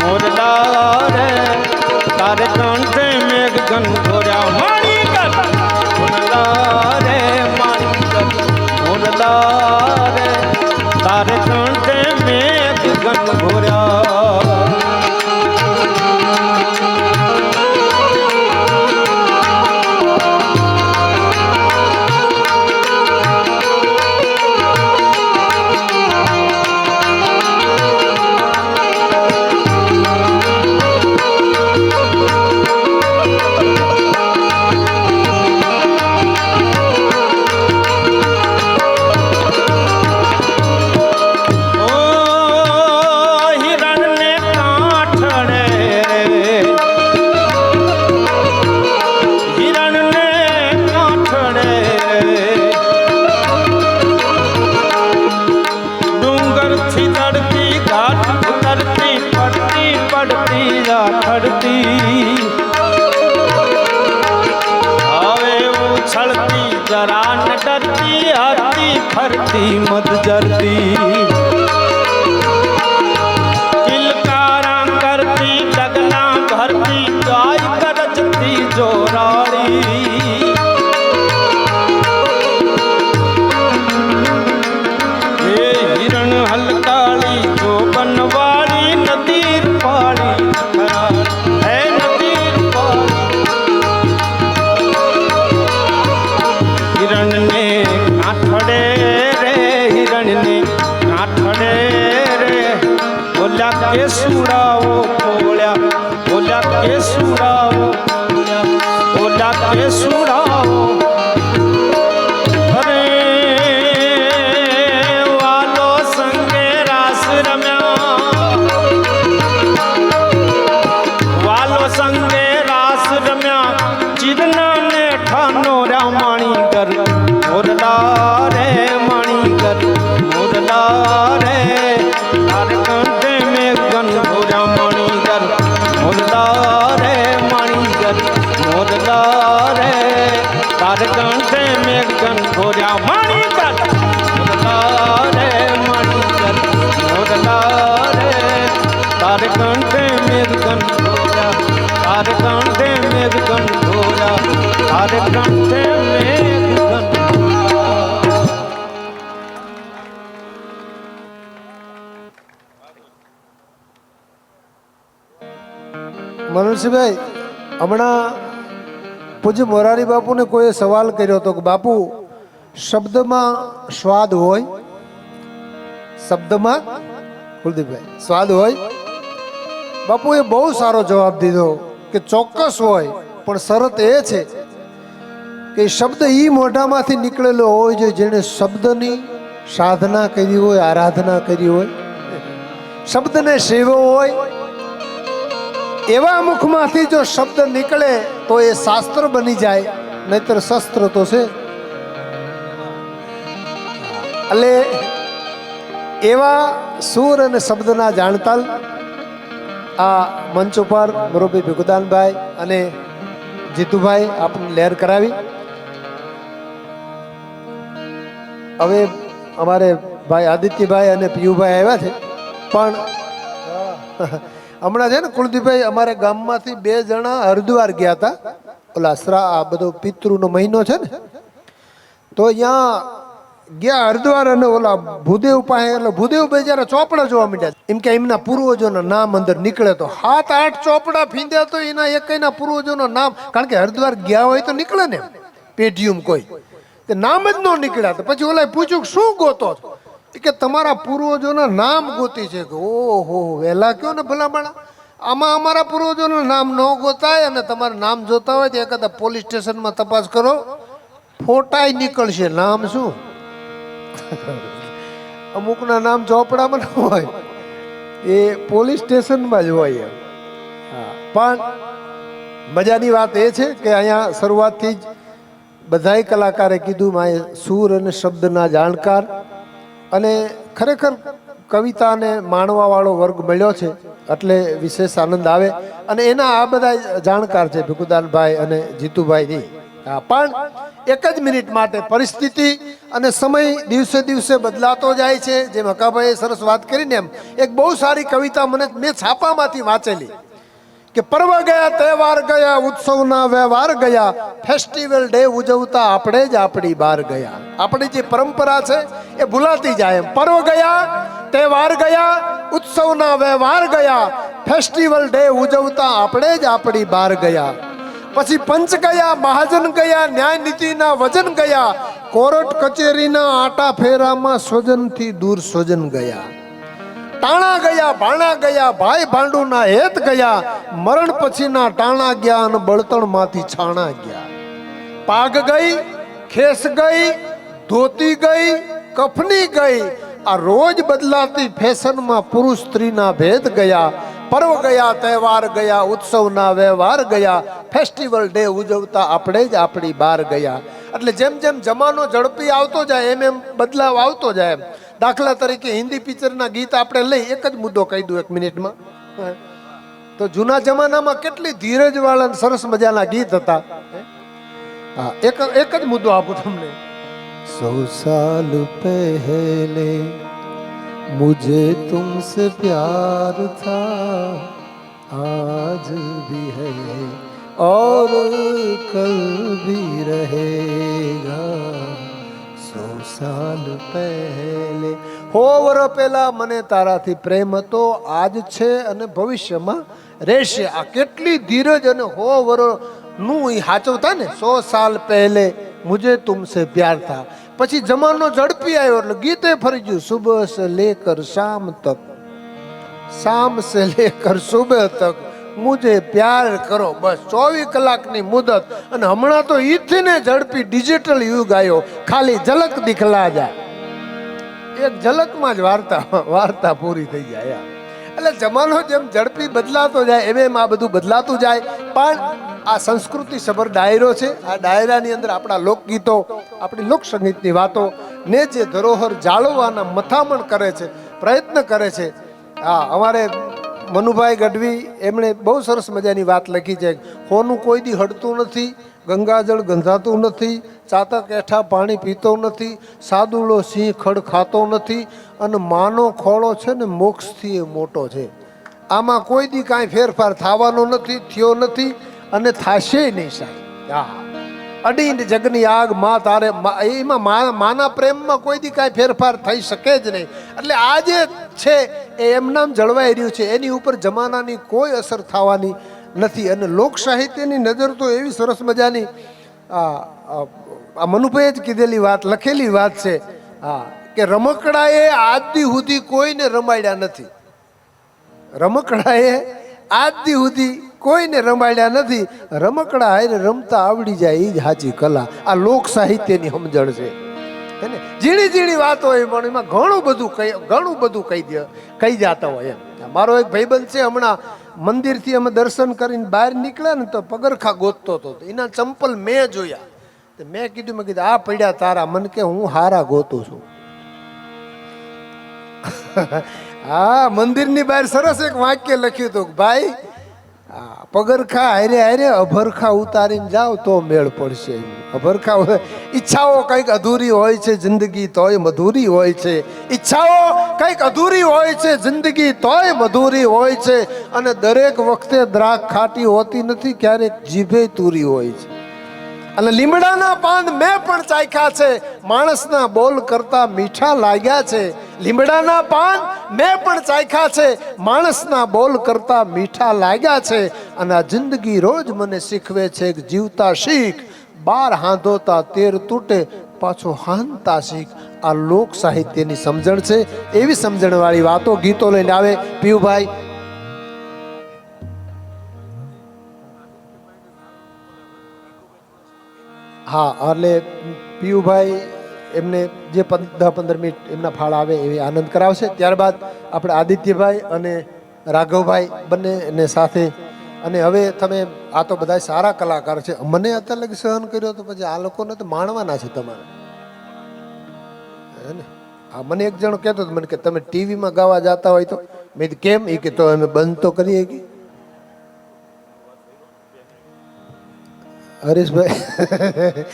Speaker 1: મોરલા રે તારે કંઠે મેઘ ગન ઘોર્યા માણી કર મોરલા રે માણી કર મોરલા રે તારે કંઠે મેઘ ગન ઘોર્યા जरा न डरती आती फरती मत जरती किलकारा करती डगला भरती गाय करजती जोराड़ी ये हिरण हलकाली जो बनवाड़ी नदीर पाड़ी है नदीर पाड़ी हिरण ने काठड़े रे हिरण ने काठड़े रे बोला के सुड़ाओ बोला बोला के सुड़ाओ बोला के सुड़ाओ अरे वालो संगे रास रम्या वालो संगे रास रम्या चिदना ने ठानो रामाणी कर मोरला रे माणी कर मोरला रे तार कंठे में गन भोरा माणी कर मोरला रे माणी कर मोरला रे तार कंठे में गन भोरा माणी कर मोरला रे माणी कर मोरला रे तार कंठे में गन भोरा तार कंठे में गन भोरा तार कंठे में गन
Speaker 2: મનુષ્યભાઈ હમણાં પૂજ્ય મોરારી બાપુને કોઈએ સવાલ કર્યો હતો કે બાપુ શબ્દમાં સ્વાદ હોય શબ્દમાં કુલદીપભાઈ સ્વાદ હોય બાપુએ બહુ સારો જવાબ દીધો કે ચોક્કસ હોય પણ શરત એ છે કે શબ્દ એ મોઢામાંથી નીકળેલો હોય છે જેણે શબ્દની સાધના કરી હોય આરાધના કરી હોય શબ્દને સેવ્યો હોય એવા મુખમાંથી જો શબ્દ નીકળે તો એ શાસ્ત્ર બની જાય નહીતર શસ્ત્ર તો છે એટલે એવા સુર અને શબ્દના જાણતાલ આ મંચ ઉપર મુરબ્બી ભીખુદાનભાઈ અને જીતુભાઈ આપણે લહેર કરાવી હવે અમારે ભાઈ આદિત્યભાઈ અને પિયુભાઈ આવ્યા છે પણ હમણાં છે ને કુલદીપભાઈ અમારે ગામમાંથી 2 જણા હરિદ્વાર ગયા હતા ઓલા આ બધો પિતૃનો મહિનો છે ને તો અહીંયા ગયા હરિદ્વાર અને ઓલા ભૂદેવ પાસે એટલે ભૂદેવ બેચારા ચોપડા જોવા માંડ્યા એમ કે એમના પૂર્વજોના નામ અંદર નીકળે તો 7-8 ચોપડા ફીંદ્યા તો એના એકના પૂર્વજોના નામ કારણ કે હરિદ્વાર ગયા હોય તો નીકળે ને પેઢીયું કોઈ તે નામ જ ન નીકળ્યા તો પછી ઓલા પૂછ્યું શું ગોતો કે તમારા પૂર્વજોના નામ ગોતી છે કે ઓહો વહેલા કયો ને ભલામણા આમાં અમારા પૂર્વજોના નામ ન ગોતાય અને તમારે નામ જોતા હોય તો એકાદા પોલીસ સ્ટેશનમાં તપાસ કરો ફોટાય નીકળશે નામ શું અમુકના નામ ચોપડામાં ન હોય એ પોલીસ સ્ટેશનમાં જ હોય પણ મજાની વાત એ છે કે અહીંયા શરૂઆતથી જ બધાય કલાકારે કીધું માએ સૂર અને શબ્દના જાણકાર અને ખરેખર કવિતાને માણવાવાળો વર્ગ મળ્યો છે એટલે વિશેષ આનંદ આવે અને એના આ બધા જાણકાર છે ભીખુદાનભાઈ અને જીતુભાઈની હા, પણ એક જ મિનિટ માટે પરિસ્થિતિ અને સમય દિવસે દિવસે બદલાતો જાય છે. જેમ હકાભાઈએ સરસ વાત કરીને એમ એક બહુ સારી કવિતા મેં છાપામાંથી વાંચેલી કે પર્વ ગયા, તહેવાર ગયા, ઉત્સવના વ્યવહાર ગયા, ફેસ્ટિવલ ડે ઉજવતા આપણે જ આપણી બાર ગયા. આપણી જે પરંપરા છે એ ભૂલાતી જાય. પર્વ ગયા, તહેવાર ગયા, ઉત્સવના વ્યવહાર ગયા, ફેસ્ટિવલ ડે ઉજવતા આપણે જ આપણી બાર ગયા. પછી પંચ ગયા, મહાજન ગયા, ન્યાય નીતિના વજન ગયા, કોર્ટ કચેરીના આટા ફેરામાં સ્વજનથી દૂર સ્વજન ગયા. તાણા ગયા, ભાણા ગયા, ભાઈ ભાંડુના હેત ગયા, મરણ પછીના ટાણા ગયા અને બળતણમાંથી છાણા ગયા. પાગ ગઈ, ખેસ ગઈ, ધોતી ગઈ, કફની ગઈ, આ રોજ બદલાતી ફેશનમાં પુરુષ સ્ત્રીના ભેદ ગયા. પર્વ ગયા, તહેવાર ગયા, ઉત્સવના વ્યવહાર ગયા, ફેસ્ટિવલ ડે ઉજવતા આપણે જ આપણી બાર ગયા. એટલે જેમ જેમ જમાનો ઝડપી આવતો જાય એમ એમ બદલાવ આવતો જાય. એમ દાખલા તરીકે હિન્દી પિક્ચરના ગીત આપણે લઈ, એક જ મુદ્દો કહી દઉં 1 મિનિટમાં. તો જૂના જમાનામાં કેટલી ધીરજવાળા સરસ મજાના ગીત હતા. હા, એક જ મુદ્દો આપું તમને. 100 સાલ પહેલે मुझे तुमसे प्यार था, आज भी है और कल भी रहेगा. 100 સાલ પહેલે, 100 વર્ષ પહેલા મને તારાથી પ્રેમ હતો, આજ છે અને ભવિષ્યમાં રહેશે. આ કેટલી ધીરજ અને 100 વર્ષનું એ સાચવતા ને. 100 સાલ પહેલે મુझे तुमसे प्यार था. પછી જમાનો ઝડપી આવ્યો એટલે ગીતે ફરી ગયું. સુબહ સે લેકર શામ તક, શામ સે લેકર સુબહ તક મુझे પ્યાર કરો. બસ 24 કલાકની મુદત. અને હમણાં તો ઈથી ને ઝડપી ડિજિટલ યુગ આવ્યો. ખાલી ઝલક દિખલા જાય, એક ઝલકમાં જ વાર્તા પૂરી થઈ જાય. એટલે જમાનો જેમ ઝડપી બદલાતો જાય એમ એમ આ બધું બદલાતું જાય. પણ આ સંસ્કૃતિ સભર ડાયરો છે. આ ડાયરાની અંદર આપણા લોકગીતો, આપણી લોકસંગીતની વાતો ને જે ધરોહર જાળવવાના મથામણ કરે છે, પ્રયત્ન કરે છે. હા, અમારે મનુભાઈ ગઢવી એમણે બહુ સરસ મજાની વાત લખી છે. હોનું કોઈ દી હડતું નથી, ગંગાજળ ગંધાતું નથી, ચાતક એઠા પાણી પીતો નથી, સાદુલો સિંહ ખડ ખાતો નથી, અને માનો ખોળો છે ને મોક્ષથી એ મોટો છે. આમાં કોઈ દી કાંઈ ફેરફાર થવાનો નથી, થયો નથી અને થાશે નહીં સાહેબ. હા, અડીને જગની આગ માં તારે, એમાં માના પ્રેમમાં કોઈ દી કાંઈ ફેરફાર થઈ શકે જ નહીં. એટલે આ જે છે એ એમનામ જળવાઈ રહ્યું છે, એની ઉપર જમાનાની કોઈ અસર થવાની નથી. અને લોક સાહિત્યની નજર તો એવી સરસ મજાની આ મનુભાઈએ જ કીધેલી વાત, લખેલી વાત છે. હા, કે રમકડાએ આજથી સુધી કોઈને રમાડ્યા નથી. રમકડાએ આજથી સુધી કોઈને રમાડ્યા નથી. રમકડા હારે રમતા આવડી જાય એ જ સાચી કલા. આ લોક સાહિત્યની સમજણ છે. ઝીણી ઝીણી વાત હોય પણ એમાં ઘણું બધું કહી જતા હોય. એમ મારો એક ભાઈબંધ છે, હમણાં મંદિરથી અમે દર્શન કરીને બહાર નીકળ્યા ને તો પગરખા ગોતતો હતો. એના ચંપલ મેં જોયા. મેં કીધું આ પડ્યા તારા. મને કે હું હારા ગોતું છું. હા, મંદિરની બહાર સરસ એક વાક્ય લખ્યું હતું, ભાઈ પગરખા હારે હારે અભરખા ઉતારીને જાઓ તો મેળ પડશે. અભરખા ઈચ્છાઓ કંઈક અધૂરી હોય છે, જિંદગી તોય મધુરી હોય છે. ઈચ્છાઓ કંઈક અધૂરી હોય છે, જિંદગી તોય મધુરી હોય છે. અને દરેક વખતે દ્રાક ખાટી હોતી નથી, ક્યારેક જીભે તુરી હોય છે. અને લીમડાના પાન મેં પણ ચાખ્યા છે, માણસના બોલ કરતા મીઠા લાગ્યા છે. લીમડાના પાન મેં પણ ચાખ્યા છે, માણસના બોલ કરતા મીઠા લાગ્યા છે. અને આ જિંદગી રોજ મને શીખવે છે કે જીવતા શીખ, 12 હાંધોતા 13 તૂટે, પાછો હાંધતા શીખ. આ લોક સાહિત્યની સમજણ છે. એવી સમજણવાળી વાતો ગીતો લઈને આવે પીયુભાઈ. હા, એટલે પીયુભાઈ એમને જે 10-15 મિનિટ એમના ફાળા આવે એવી આનંદ કરાવશે. ત્યારબાદ આપણે આદિત્યભાઈ અને રાઘવભાઈ બંને સાથે. અને હવે તમે આ તો બધા સારા કલાકાર છે, મને અત્યારે લગી સહન કર્યો તો પછી આ લોકોને તો માણવાના છે તમારે, હે ને? હા, મને એક જણો કહેતો હતો મને કે તમે ટીવીમાં ગાવા જતા હોય તો. મેં કેમ? એ કે તો અમે બંધ તો કરીએ કે. હરીશભાઈ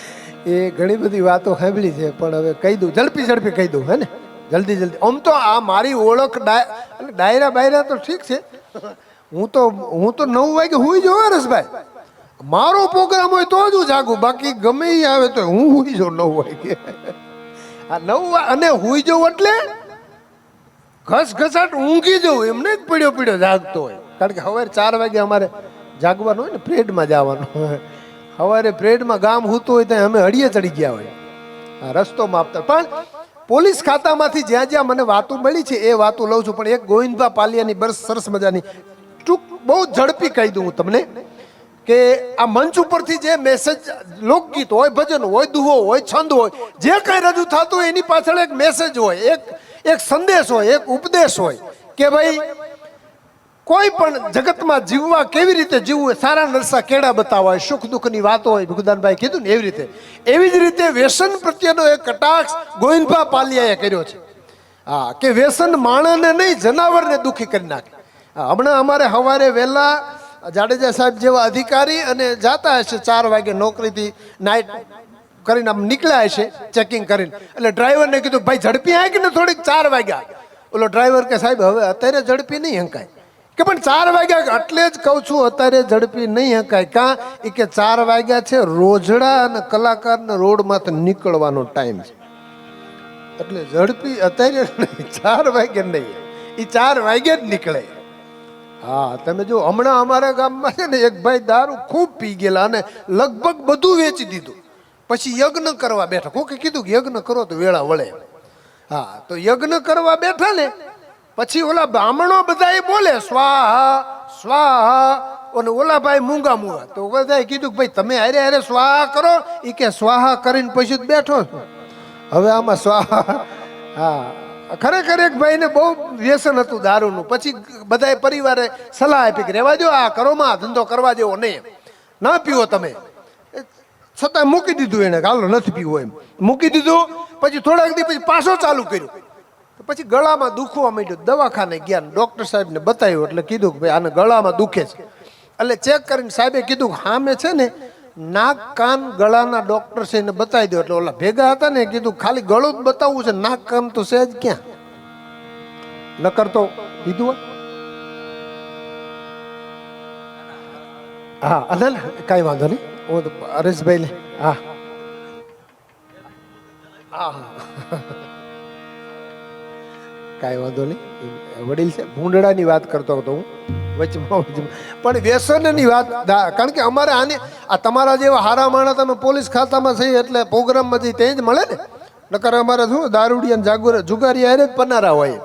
Speaker 2: એ ઘણી બધી વાતો સાંભળી છે, પણ હવે કહી દઉં, ઝડપી કહી દઉં, હે ને? જલ્દી આમ તો આ મારી ઓળખ ડાયરા બાયરા તો ઠીક છે, હું તો 9 વાગે હુઈ જાઉં હરેશભાઈ. મારો પ્રોગ્રામ હોય તો જ હું જાગું, બાકી ગમે એ આવે તો હું હુઈ જાઉં 9 વાગે. આ 9 અને હુઈ જાઉં એટલે ઘસઘસાટ ઊંઘી જવું, એમને જ પડ્યો જાગતો હોય. કારણ કે સવારે 4 વાગે અમારે જાગવાનું હોય ને, પ્રેડમાં જવાનું હોય. સવારે પ્રેડમાં ગામ હૂતું હોય ત્યાં અમે હળીએ ચડી ગયા હોય, આ રસ્તો માપતા. પણ પોલીસ ખાતામાંથી જ્યાં જ્યાં મને વાતો મળી છે એ વાતો લઉં છું. પણ એક ગોવિંદભા પાલિયાની બસ સરસ મજાની ટૂંક બહુ ઝડપી કહી દઉં હું તમને, કે આ મંચ ઉપરથી જે મેસેજ, લોકગીત હોય, ભજન હોય, દુહો હોય, છંદ હોય, જે કંઈ રજૂ થતું હોય એની પાછળ એક મેસેજ હોય, એક સંદેશ હોય, એક ઉપદેશ હોય કે ભાઈ કોઈ પણ જગતમાં જીવવા કેવી રીતે જીવવું, સારા નરસા કેળા બતાવવા હોય, સુખ દુઃખની વાતો હોય, ભગુદાનભાઈ કીધું ને એવી જ રીતે વ્યસન પ્રત્યેનો એક કટાક્ષ ગોવિંદભા પાલિયાએ કર્યો છે. હા, કે વ્યસન માણસને નહીં જનાવરને દુઃખી કરી નાખે. હમણાં અમારે સવારે વહેલા જાડેજા સાહેબ જેવા અધિકારી અને જાતા હશે 4 વાગે નોકરીથી, નાઇટ કરીને આમ નીકળ્યા હશે ચેકિંગ કરીને, એટલે ડ્રાઈવરને કીધું ભાઈ ઝડપી આય કે ને થોડીક 4 વાગ્યા. ઓલો ડ્રાઈવર કે સાહેબ હવે અત્યારે ઝડપી નહીં હંકાય, કે પણ 4 વાગ્યા એટલે જ કહું છું અત્યારે ઝડપી નહીં હંકાય. કાં એ કે 4 વાગ્યા છે રોજડા અને કલાકારના રોડમાંથી નીકળવાનો ટાઈમ છે, એટલે ઝડપી અત્યારે નહીં, 4 વાગે નહીં, એ 4 વાગે જ નીકળે. હા, તમે જો હમણાં અમારા ગામમાં છે ને એક ભાઈ દારૂ ખૂબ પી ગયેલા અને લગભગ બધું વેચી દીધું, પછી યજ્ઞ કરવા બેઠા. કોકે કીધું કે યજ્ઞ કરો તો વેળા વળે. હા, તો યજ્ઞ કરવા બેઠા ને પછી ઓલા બ્રાહ્મણો બધા એ બોલે સ્વાહા સ્વાહા, અને ઓલા ભાઈ મૂંગા તો બધાએ કીધું કે ભાઈ તમે હારે સ્વાહા કરો. એ કે સ્વાહા કરીને પછી જ બેઠો છું. હવે આમાં સ્વાહા, હા ખરેખર એક ભાઈને બહુ વ્યસન હતું દારૂનું. પછી બધાએ પરિવારે સલાહ આપી કે રહેવા દો, આ કરોમાં ધંધો કરવા જેવો નહીં, ના પીવો તમે. છતાં મૂકી દીધું એને, હાલો નથી પીવું એમ મૂકી દીધું. પછી થોડાક દી પછી પાછો ચાલુ કર્યું, પછી ગળામાં દુખવા માંડ્યું. દવાખાને ગયા, ડોક્ટર સાહેબને બતાવ્યું, એટલે કીધું કે ભાઈ આને ગળામાં દુખે છે. એટલે ચેક કરીને સાહેબે કીધું કે સામે છે ને નાક કાન ગળાના ડોક્ટર છે એને બતાવી દો. એટલે ઓલા ભેગા હતા ને કીધું ખાલી ગળું જ બતાવવું છે, નાક કાન તો સહેજ ક્યાં, નકર તો કીધું. હા, અને કાંઈ વાંધો નહીં, હું તો હરેશભાઈ ને હા હા કાંઈ વાંધો નહીં, વડીલ છે. ભૂંડડાની વાત કરતો હતો હું વચમાં. પણ વ્યસનની વાત, કારણ કે અમારે આને આ તમારા જેવા હારા માણસ તમે પોલીસ ખાતામાં થઈ એટલે પ્રોગ્રામમાં જઈ ત્યાં જ મળે ને, નકર અમારે શું દારૂડિયા જુગારી હારે જ પનારા હોય.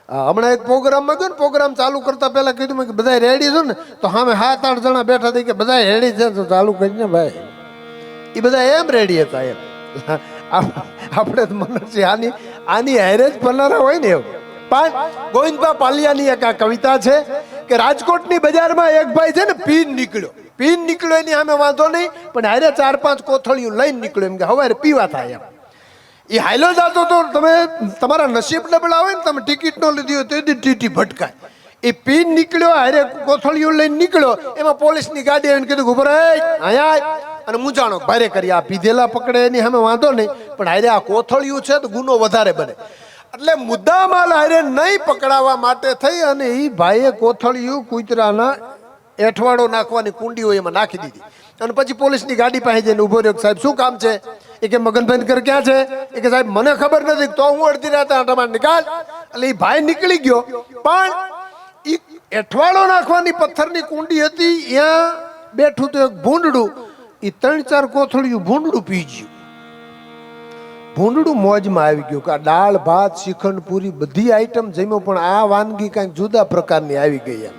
Speaker 2: હમણાં એક પ્રોગ્રામમાં ગયો ને, પ્રોગ્રામ ચાલુ કરતા પહેલા કીધું મેં કે બધા રેડી છો ને, તો સામે 7-8 જણા બેઠા થઈ કે બધા રેડી છે તો ચાલુ કરીને ભાઈ. એ બધા એમ રેડી હતા એમ. આપણે મનરજી આની હારે જ પનારા હોય ને એવું. પણ ગોવિંદભા પાલિયાની એક આ કવિતા છે કે રાજકોટની બજારમાં એક ભાઈ છે ને પીન નીકળ્યો એની સામે વાંધો નહીં, પણ હારે 4-5 કોથળીઓ લઈને નીકળ્યો, એમ કે હવે પીવા થાય એમ. એ હાઈલો જતો તો તમે તમારા નસીબ નબળા હોય ને, તમે ટિકિટ નો લીધી હોય તો ટીટી ભટકાય. એ પીન નીકળ્યો, હારે કોથળીઓ લઈને નીકળ્યો, એમાં પોલીસની ગાડી આવીને કીધું ઉભો રહે અહીંયા, અને મૂંઝાણો ભારે કરી. આ પીધેલા પકડે એની સામે વાંધો નહીં, પણ હારે આ કોથળિયું છે તો ગુનો વધારે બને. એટલે મુદ્દામાલ હારે નહીં પકડાવવા માટે થઈ અને એ ભાઈએ કોથળિયું કૂતરાના એઠવાડો નાખવાની કુંડી હોય એમાં નાખી દીધી. અને પછી પોલીસની ગાડી પાસે જઈને ઉભો રહ્યો. સાહેબ શું કામ છે? એ કે મગનભાઈ ઘર ક્યાં છે? એ કે સાહેબ મને ખબર નથી, તો હું અડધી રાતે આટામાં નીકાળ. એટલે એ ભાઈ નીકળી ગયો, પણ એ એઠવાડો નાખવાની પથ્થરની કુંડી હતી, ત્યાં બેઠું તો એક ભૂંડડું, એ 3-4 કોથળિયું ભૂંડડું પી ગયું. ભૂંડડું મોજમાં આવી ગયું કે આ દાળ ભાત શ્રીખંડ પૂરી બધી આઈટમ જમ્યો, પણ આ વાનગી કંઈક જુદા પ્રકારની આવી ગઈ એમ.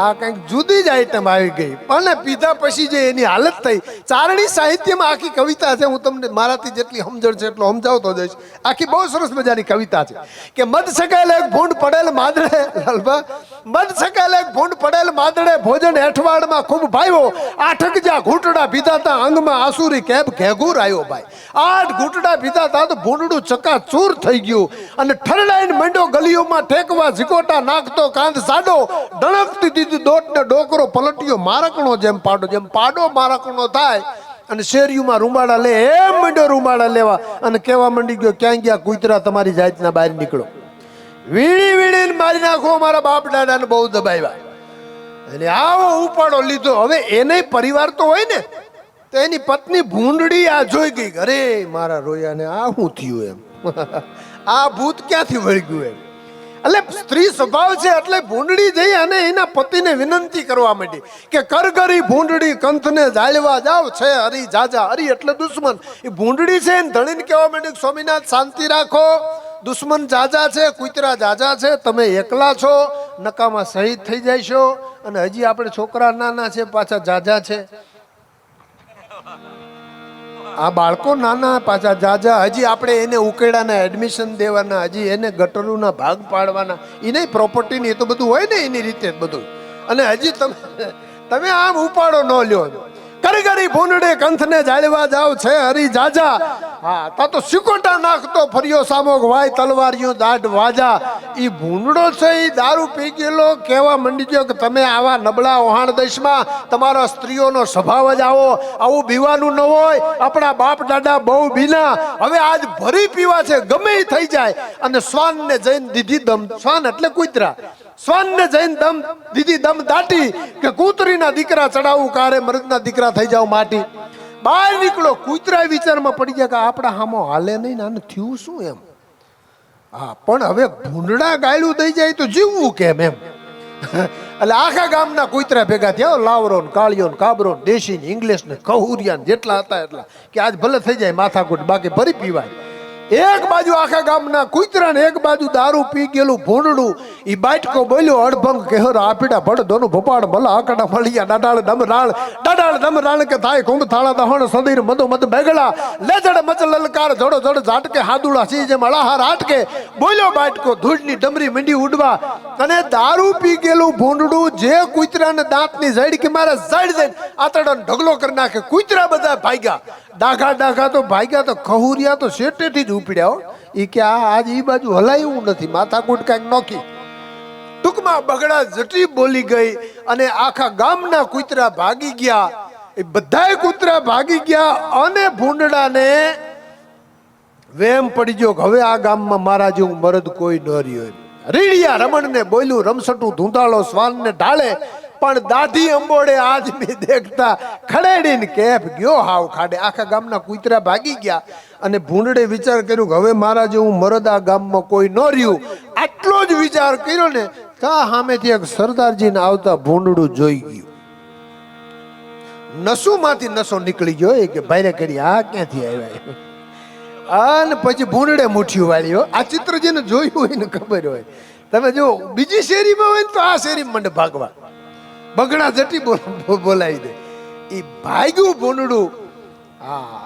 Speaker 2: આ કંઈક જુદી જ આઈટમ આવી ગઈ. પણ પીધા પછી જે એની હાલત થઈ, ચારણી સાહિત્યમાં આખી કવિતા છે. હું તમને મારાથી જેટલી સમજણ છે એટલો સમજાવતો જઈશ. આખી બહુ સરસ મજાની કવિતા છે કે મદ સગાયેલ એક ભૂંડ પડેલ માદરે લાલબા મન સકાલે ભૂંડ પડેલ માદડે ભોજન હેઠવાડમાં ખૂબ ભાઈઓ 8 જા ઘૂંટડા પીધા તા અંગમાં આસુરી કેબ ઘેઘુર આવ્યો ભાઈ 8 ઘૂંટડા પીધા તા તો ભૂંડડું ચકાચૂર થઈ ગયું અને ઠરડાઈને મંડ્યો ગલીઓમાં ઠેકવા ઝીકોટા નાખતો કાંધ સાડો ડણકતી દીધી દોટ ને ડોકરો પલટ્યો મારકણો જેમ પાડો મારકણો થાય અને શેરીઓમાં રૂમાળા લે એમ મંડ્યો રૂમાળા લેવા અને કહેવા માંડી ગયો ક્યાં ગયા કૂતરા તમારી જાતના બહાર નીકળો વીણી વીણીને મારી નાખો મારા બાપ દાદાને બહુ દબાવ્યા અને આવો ઉપાડો લીધો હવે એને પરિવાર તો હોય ને તો એની પત્ની ભૂંડડી આ જોઈ ગઈ અરે મારા રોયાને આ શું થયું એમ આ ભૂત ક્યાંથી વળગ્યું એમ એટલે સ્ત્રી સ્વભાવ છે એટલે ભૂંડડી જઈ અને એના પતિને વિનંતી કરવા માંડી કે કરગરી ભૂંડડી કંથને જાળવા જાવ છે હરી જાજા હરી એટલે દુશ્મન એ ભૂંડડી છે ને ધણીને કહેવા માંડી સ્વામિનાથ શાંતિ રાખો દુશ્મન જાજા છે કુતરા જાજા છે તમે એકલા છો નકામાં શહીદ થઈ જશો અને હજી આપણે છોકરા નાના છે પાછા જાજા છે આ બાળકો નાના પાછા જાજા હજી આપણે એને ઉકેડાના એડમિશન દેવાના હજી એને ગટરોના ભાગ પાડવાના એને પ્રોપર્ટીની એ તો બધું હોય ને એની રીતે બધું અને હજી તમે આમ ઉપાડો ન લ્યો કરગરી ભૂંડડે કંથને જાળવા જાવ છે હરી જાજા હા તા તો સિકોટા નાખતો ફર્યો સામોગ વાય તલવારીઓ દાઢ વાજા ઈ ભૂંડડો છે ઈ દારૂ પી ગયેલો કહેવા મંડી ગયો કે તમે આવા નબળા ઓહાણ દેશમાં તમારા સ્ત્રીઓનો સ્વભાવ જ આવું પીવાનું ન હોય આપણા બાપ દાદા બહુ બીના હવે આજ ભરી પીવા છે ગમે ઈ થઈ જાય અને શ્વાનને જઈને દીધી દમ શ્વાન એટલે કૂતરા શ્વાનને જઈને દમ દીધી દમ દાટી કે કૂતરીના દીકરા ચડાવું કારે મરદના દીકરા થઈ જાવ માટી બહાર નીકળો કૂતરા વિચારમાં પડી ગયા કે આપણા હામો હાલે નહીં આને થયું શું એમ હા પણ હવે ભૂંડડા ગાયલું દઈ જાય તો જીવવું કેમ એમ એટલે આખા ગામના કૂતરા ભેગા થયા લાવરો ને કાળિયો ને કાબરો ને દેશી ને ઇંગ્લિશ ને કહુરિયા જેટલા હતા એટલા કે આજ ભલે થઈ જાય માથાકૂટ બાકી ભરી પીવાય એક બાજુ આખા ગામના કૂતરા ને એક બાજુ દારૂ પી ગયેલું ભૂંડડું ઈ બાટકો બોલ્યો અડભંગ કેહર આપીડા ભડ દોનું ભપાડ ભલા આકડા મળ્યા ડાડાળ દમ રાણ કે થાય કુંભ થાળા દહણ સદીર મધો મધ બેગડા લેજડ મચ લલકાર જોડો જોડ ઝાટકે હાદુડા સી જેમ અળાહાર આટકે બોલ્યો બાટકો ધૂળની ડમરી મીંડી ઉડવા અને દારૂ પી ગયેલું ભૂંડડું જે કૂતરાને દાંતની જડ કે મારે જડ જઈને આતડાનો ઢગલો કરી નાખે કૂતરા બધા ભાગ્યા ડાઘા તો ભાગ્યા તો ખહુરિયા તો શેટેથી જ ઉપડ્યા ઈ કે આજ ઈ બાજુ હલાયું નથી માથાકૂટ કાંઈક નોખી ટૂંકમાં બગડા જટી બોલી ગઈ અને આખા ગામના કૂતરા ભાગી ગયા એ બધાય કૂતરા ભાગી ગયા અને ભૂંડડાને વેમ પડી ગયો કે હવે આ ગામમાં મારા જેવું મરદ કોઈ ન રહ્યો રીડિયા રમણને બોલ્યું રમસટું ધૂંધાળો શ્વાનને ઢાળે પણ દાઢી અંબોડે આદમી દેખતા ખડેડીને કેફ ગયો હાવ ખાડે આખા ગામના કૂતરા ભાગી ગયા અને ભૂંડડે વિચાર કર્યો કે હવે મારા જેવું મરદ આ ગામમાં કોઈ ન રહ્યું આટલો જ વિચાર કર્યો ને તા સામેથી એક સરદારજીને આવતા ભૂંડડું જોઈ ગયું નસુમાંથી નસો નીકળી ગયો એ કે ભાઈરે કરી આ ક્યાંથી આવ્યા અને પછી ભૂંડડે મુઠ્ઠીઓ વાળ્યો આ ચિત્ર જેને જોયું હોય ને ખબર હોય તમે જો બીજી શેરીમાં હોય ને તો આ શેરીમાં મને ભાગવા બગડા જટી બોલાવી દે એ ભાગ્યું ભૂંડડું હા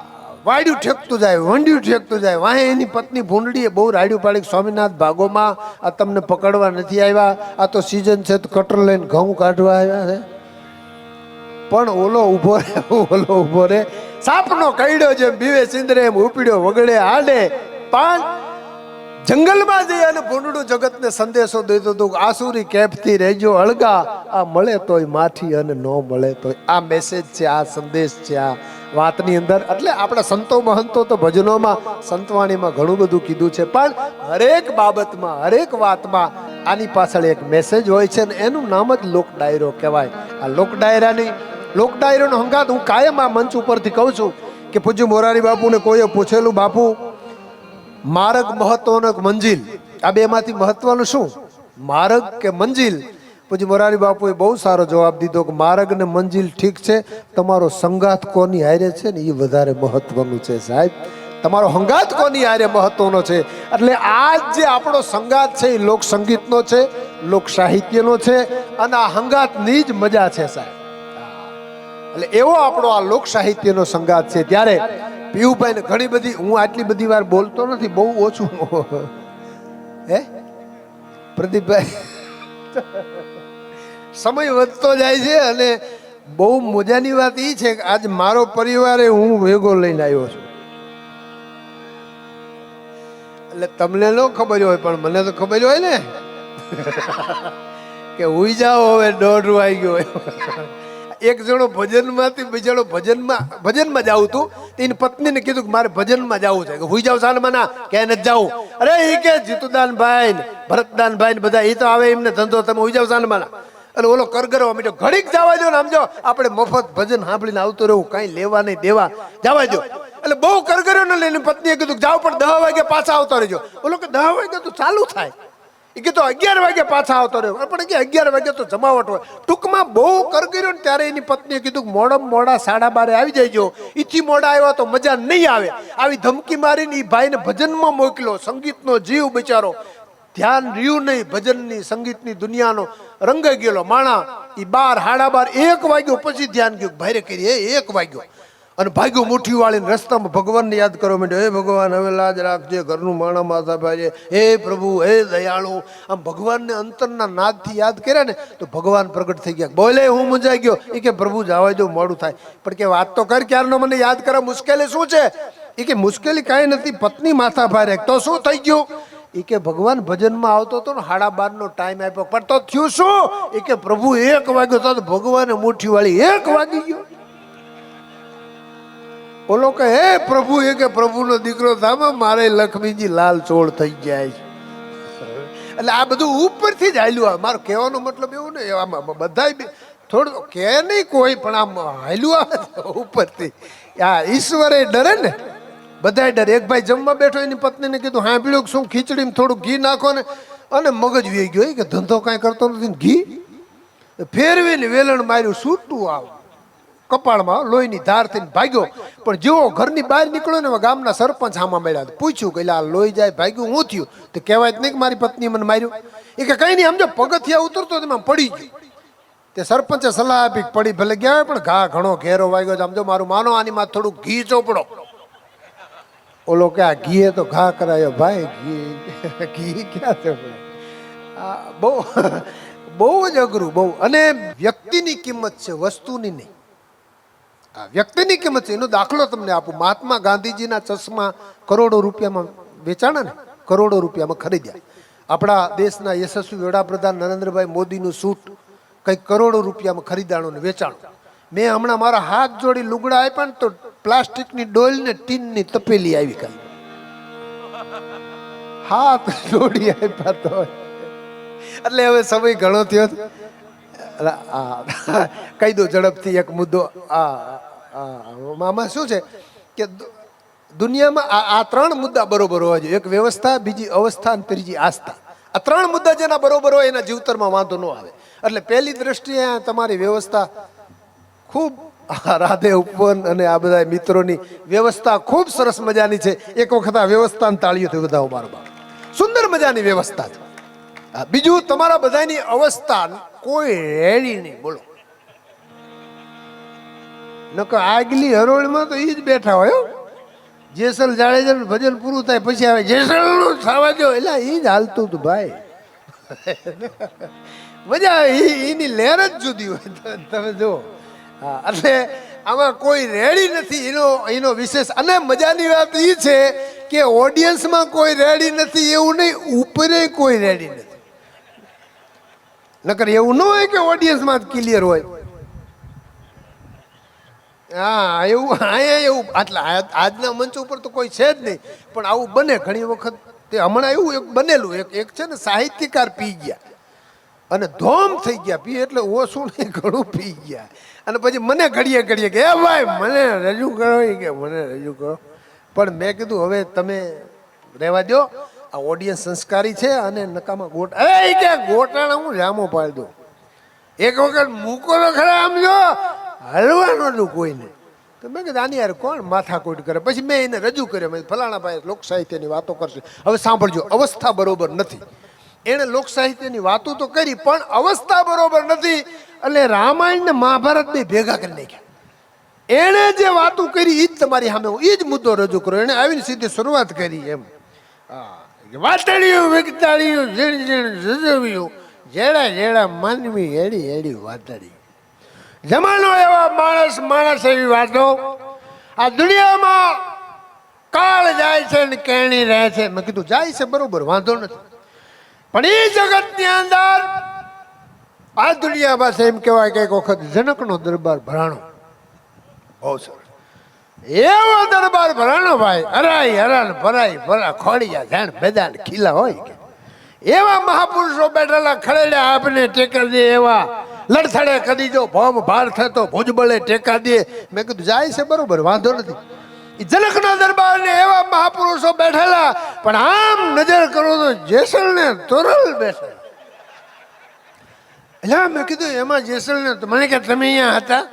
Speaker 2: વાડ્યું ઠેકતું જાય વંડ્યું ઠેકતું જાય વાહે એની પત્ની ભૂંડડીએ બહુ રાડ્યું પાડી સ્વામિનાથ ભાગોમાં આ તમને પકડવા નથી આવ્યા આ તો સીઝન છે તો કટર લઈને ઘઉં કાઢવા આવ્યા છે પણ ઓલો ઊભો રે સાપનો કઈડ્યો જેમ બીવે સિંદરે એમ ઉપડ્યો વગડે હાડે પણ જંગલમાં જઈ અને ભૂંડડું જગતને સંદેશો દેતો હતો આસુરી કેફથી રહેજો અળગા આ મળે તોય માઠી અને ન મળે તોય આ મેસેજ છે આ સંદેશ છે આ વાતની અંદર એટલે આપણા સંતો મહંતો તો ભજનોમાં સંતવાણીમાં ઘણું બધું કીધું છે પણ હરેક બાબતમાં હરેક વાતમાં આની પાછળ એક મેસેજ હોય છે ને એનું નામ જ લોક ડાયરો કહેવાય આ લોક ડાયરોનો હંગાત હું કાયમ આ મંચ ઉપરથી કહું છું કે પૂજ્ય મોરારી બાપુને કોઈએ પૂછેલું બાપુ માર્ગ મહત્વનો કે મંજિલ આ બેમાંથી મહત્વનું શું માર્ગ કે મંજિલ પછી મોરારી બાપુએ બહુ સારો જવાબ દીધો કે માર્ગ ને મંજિલ ઠીક છે તમારો સંગાત કોની હારે છે ને એ વધારે મહત્વનું છે સાહેબ તમારો હંગાત કોની હારે મહત્વનો છે એટલે આજ જે આપણો સંગાત છે એ લોક સંગીતનો છે લોક સાહિત્યનો છે અને આ હંગાતની જ મજા છે સાહેબ એટલે એવો આપણો આ લોક સાહિત્યનો સંગાત છે ત્યારે પીયુભાઈ ને ઘણી બધી હું આટલી બધી વાર બોલતો નથી બહુ ઓછું હે પ્રદીપભાઈ સમય વધતો જાય છે અને બહુ મજાની વાત એ છે કે આજ મારો પરિવારે હું ભેગો લઈને આવ્યો છું. એટલે તમને ન ખબર હોય પણ મને તો ખબર હોય ને કે હુઈ જાઓ હવે 1:30 વાગ્યો. એક જણો ભજનમાંથી બીજાનો ભજનમાં જાવું હતું. એની પત્નીને કીધું કે મારે ભજનમાં જવું છે, કે હુઈ જાવ સાલમાના, કે નથી જાવું. અરે એ કે જીતુદાનભાઈ ને ભરતદાનભાઈ ને બધા એ તો આવે એમને ધંધો, તમે હુઈ જાવ સાલમાના. એટલે ઓલો કરગરવા માંડ્યો, ઘડીક જવા દો ને, આમ જો આપણે મફત ભજન સાંભળીને આવતો રહેવું, કાંઈ લેવા નહીં દેવા, જવા દો. એટલે બહુ કરગર્યો ને લઈને પત્નીએ કીધું જાવ પણ 10 વાગે પાછા આવતો રહેજો. ઓલો કે 10 વાગે તો ચાલુ થાય, એ કીધું 11 વાગે પાછા આવતો રહ્યો. પણ કે 11 વાગે તો જમાવટ હોય. ટૂંકમાં બહુ કરગર્યો ને ત્યારે એની પત્નીએ કીધું મોડમ મોડા 12:30 આવી જઈજો, ઈથી મોડા આવ્યા તો મજા નહીં આવે. આવી ધમકી મારીને એ ભાઈને ભજનમાં મોકલ્યો. સંગીતનો જીવ બિચારો, ધ્યાન રહ્યું નહીં ભજનની સંગીતની દુનિયાનો, રંગાઈ ગયેલો માણા. એ 12, 12:30, 1 વાગ્યો પછી ધ્યાન ગયું, ભારે કરી 1 વાગ્યો અને ભાગ્યો મુઠ્ઠી વાળીને રસ્તામાં ભગવાનને યાદ કરવા માંડ્યો. હે ભગવાન હવે લાજ રાખજે, ઘરનું માણા માથા ભાજે, હે પ્રભુ, હે દયાળુ. આમ ભગવાનને અંતરના નાદથી યાદ કર્યા ને તો ભગવાન પ્રગટ થઈ ગયા. બોલે હું મૂંઝાઈ ગયો. એ કે પ્રભુ જવા દો, મોડું થાય. પણ કે વાત તો કર, ક્યારનો મને યાદ કરવા, મુશ્કેલી શું છે? એ કે મુશ્કેલી કાંઈ નથી, પત્ની માથા ભારે. તો શું થઈ ગયું? એ કે ભગવાન ભજનમાં આવતો હતો ને 12:30 ટાઈમ આપ્યો, પણ તો થયું શું? એ કે પ્રભુ 1 વાગ્યો તો ભગવાને મુઠ્ઠી વાળી 1 વાગી ગયો. ઓલો કે હે પ્રભુ, એ કે પ્રભુનો દીકરો થામાં મારે લક્ષ્મીજી લાલ ચોળ થઈ જાય છે. એટલે આ બધું ઉપરથી જ હાલ્યું. મારો કહેવાનો મતલબ એવું નહીં, આમાં બધા થોડું કે નહીં કોઈ, પણ આમ હાલ્યું આવે ઉપરથી. આ ઈશ્વરે ડરે ને, બધા ડરે. એક ભાઈ જમવા બેઠો, એની પત્નીને કીધું સાંભળ્યું શું ખીચડીમાં થોડું ઘી નાખો ને, અને મગજ વી ગયો કે ધંધો કાંઈ કરતો નથી, ઘી ફેરવીને વેલણ માર્યું, છૂટું આવ કપાળમાં લોહીની ધાર થઈને ભાગ્યો. પણ જેવો ઘરની બહાર નીકળ્યો ને ગામના સરપંચ આમાં મળ્યા, પૂછ્યું કે આ લોહી જાય ભાગ્યું, હું થયું? તો કહેવાય જ નહીં કે મારી પત્ની મને માર્યું. એ કે કઈ નહીં, સમજો પગથિયા ઉતરતો તેમાં પડી ગયું. તે સરપંચે સલાહ આપી, પડી ભલે ગયા પણ ઘા ઘણો ઘેરો વાગ્યો. સમજો મારું માનો, આની માં થોડું ઘી ચોપડો. ઓલો કે આ ઘીએ તો ઘા કરાયો ભાઈ, ઘી ક્યાં ચોપડે? બહુ બહુ જ અઘરું, બહુ. અને વ્યક્તિની કિંમત છે, વસ્તુની નહીં. વ્યક્તિની કિંમત છે. એનો દાખલો તમને આપું. મહાત્મા ગાંધીજીના ચશ્મા કરોડો રૂપિયામાં વેચાણા ને, કરોડો રૂપિયામાં ખરીદ્યા. આપણા દેશના યશસ્વી વડાપ્રધાન નરેન્દ્રભાઈ મોદીનું સૂટ કંઈક કરોડો રૂપિયામાં ખરીદાણું ને વેચાણું. મેં હમણાં મારા હાથ જોડી લુગડા આપ્યા ને તો પ્લાસ્ટિકની ડોલ ને ટીનની તપેલી આવી ગઈ. હાથ જોડી આપ્યા તો એટલે હવે સમય ઘણો થયો. કહી દો ઝડપથી એક મુદ્દો. આમાં શું છે કે દુનિયામાં આ 3 મુદ્દા બરોબર હોવા જોઈએ. એક વ્યવસ્થા, બીજી અવસ્થા અને ત્રીજી આસ્થા. આ 3 મુદ્દા જેના બરોબર હોય એના જીવતરમાં વાંધો ન આવે. એટલે પહેલી દ્રષ્ટિએ તમારી વ્યવસ્થા ખૂબ, રાધે ઉપવન અને આ બધા મિત્રોની વ્યવસ્થા ખૂબ સરસ મજાની છે. એક વખત આ વ્યવસ્થાને તાળીઓથી વધાવો મારો બાપ. સુંદર મજાની વ્યવસ્થા છે. બીજું, તમારા બધાની અવસ્થા કોઈ રેડી નહીં. બોલો, નકર આગલી હરોળમાં તો ઈ જ બેઠા હોય. જેસલ જાડેજાનું ભજન પૂરું થાય પછી આવે જેસલનું થવા દો, એટલે ઈ જ હાલતું હતું ભાઈ. મજા આવે, એની લહેર જ જુદી હોય. તમે જુઓ, એટલે આમાં કોઈ રેડી નથી, એનો વિશેષ. અને મજાની વાત એ છે કે ઓડિયન્સમાં કોઈ રેડી નથી એવું નહીં, ઉપરે કોઈ રેડી નથી. નકર એવું ન હોય કે ઓડિયન્સમાં જ ક્લિયર હોય. હા, એવું અહીંયા એવું. એટલે આજના મંચ ઉપર તો કોઈ છે જ નહીં, પણ આવું બને ઘણી વખત. તે હમણાં એવું એક બનેલું, એક છે ને સાહિત્યકાર પી ગયા અને ધોમ થઈ ગયા. પી એટલે ઓછું નહીં, ઘણું પી ગયા. અને પછી મને ઘડીએ કે એ ભાઈ મને રજૂ કરો, કે મને રજૂ કરો. પણ મેં કીધું હવે તમે રહેવા દો, આ ઓડિયન્સ સંસ્કારી છે અને નકામા ગોટાળા હું જામો પાડી દઉં. એક વખત મૂકો તો ખરા, આમ જો હલવાનું હતું કોઈને. તો મેં કીધું આની યાર કોણ માથાકૂટ કરે. પછી મેં એને રજૂ કર્યો. મેં ફલાણા ભાઈ લોક સાહિત્યની વાતો કરશે. હવે સાંભળજો, અવસ્થા બરોબર નથી. એણે લોક સાહિત્યની વાતો તો કરી પણ અવસ્થા બરોબર નથી. એટલે રામાયણ ને મહાભારત બે ભેગા કરી નાખ્યા. એણે જે વાતો કરી એ જ તમારી સામે હું એ જ મુદ્દો રજૂ કર્યો. એણે આવીને સીધી શરૂઆત કરી એમ. વાતળિયું વિકતાળિયું ઝીણ ઝીણ ઝઝવ્યું જેડા જેડા માનવી એડી એડી વાતડી. જમાનો એવા માણસ માણસ એવી વાતો. આ દુનિયામાં કાળ જાય છે ને કેણી રહે છે. મેં કીધું જાય છે બરોબર, વાંધો નથી, પણ એ જગતની અંદર આ દુનિયા પાસે એમ કહેવાય કે એક વખત જનકનો દરબાર ભરાણો. બહુ સરસ એવો દરબાર ભરાણો ભાઈ. હરાઈ હરાન ભરાઈ ભરા ખોડિયા જાણ બેદાન ખીલા હોય કે એવા મહાપુરુષો બેઠેલા ખડેલા આપને ટેકા દે એવા લડથડે કદી જો ભોમ ભાર થતો ભુજબળે ટેકા દે. મેં કીધું જાય છે બરોબર, વાંધો નથી. જનકના દરબાર ને એવા મહાપુરુષો બેઠેલા, પણ આમ નજર કરો તો જેસલ ને તોરલ બેસે. એટલે મેં કીધું એમાં જેસલ ને મને કે તમે અહીંયા હતા?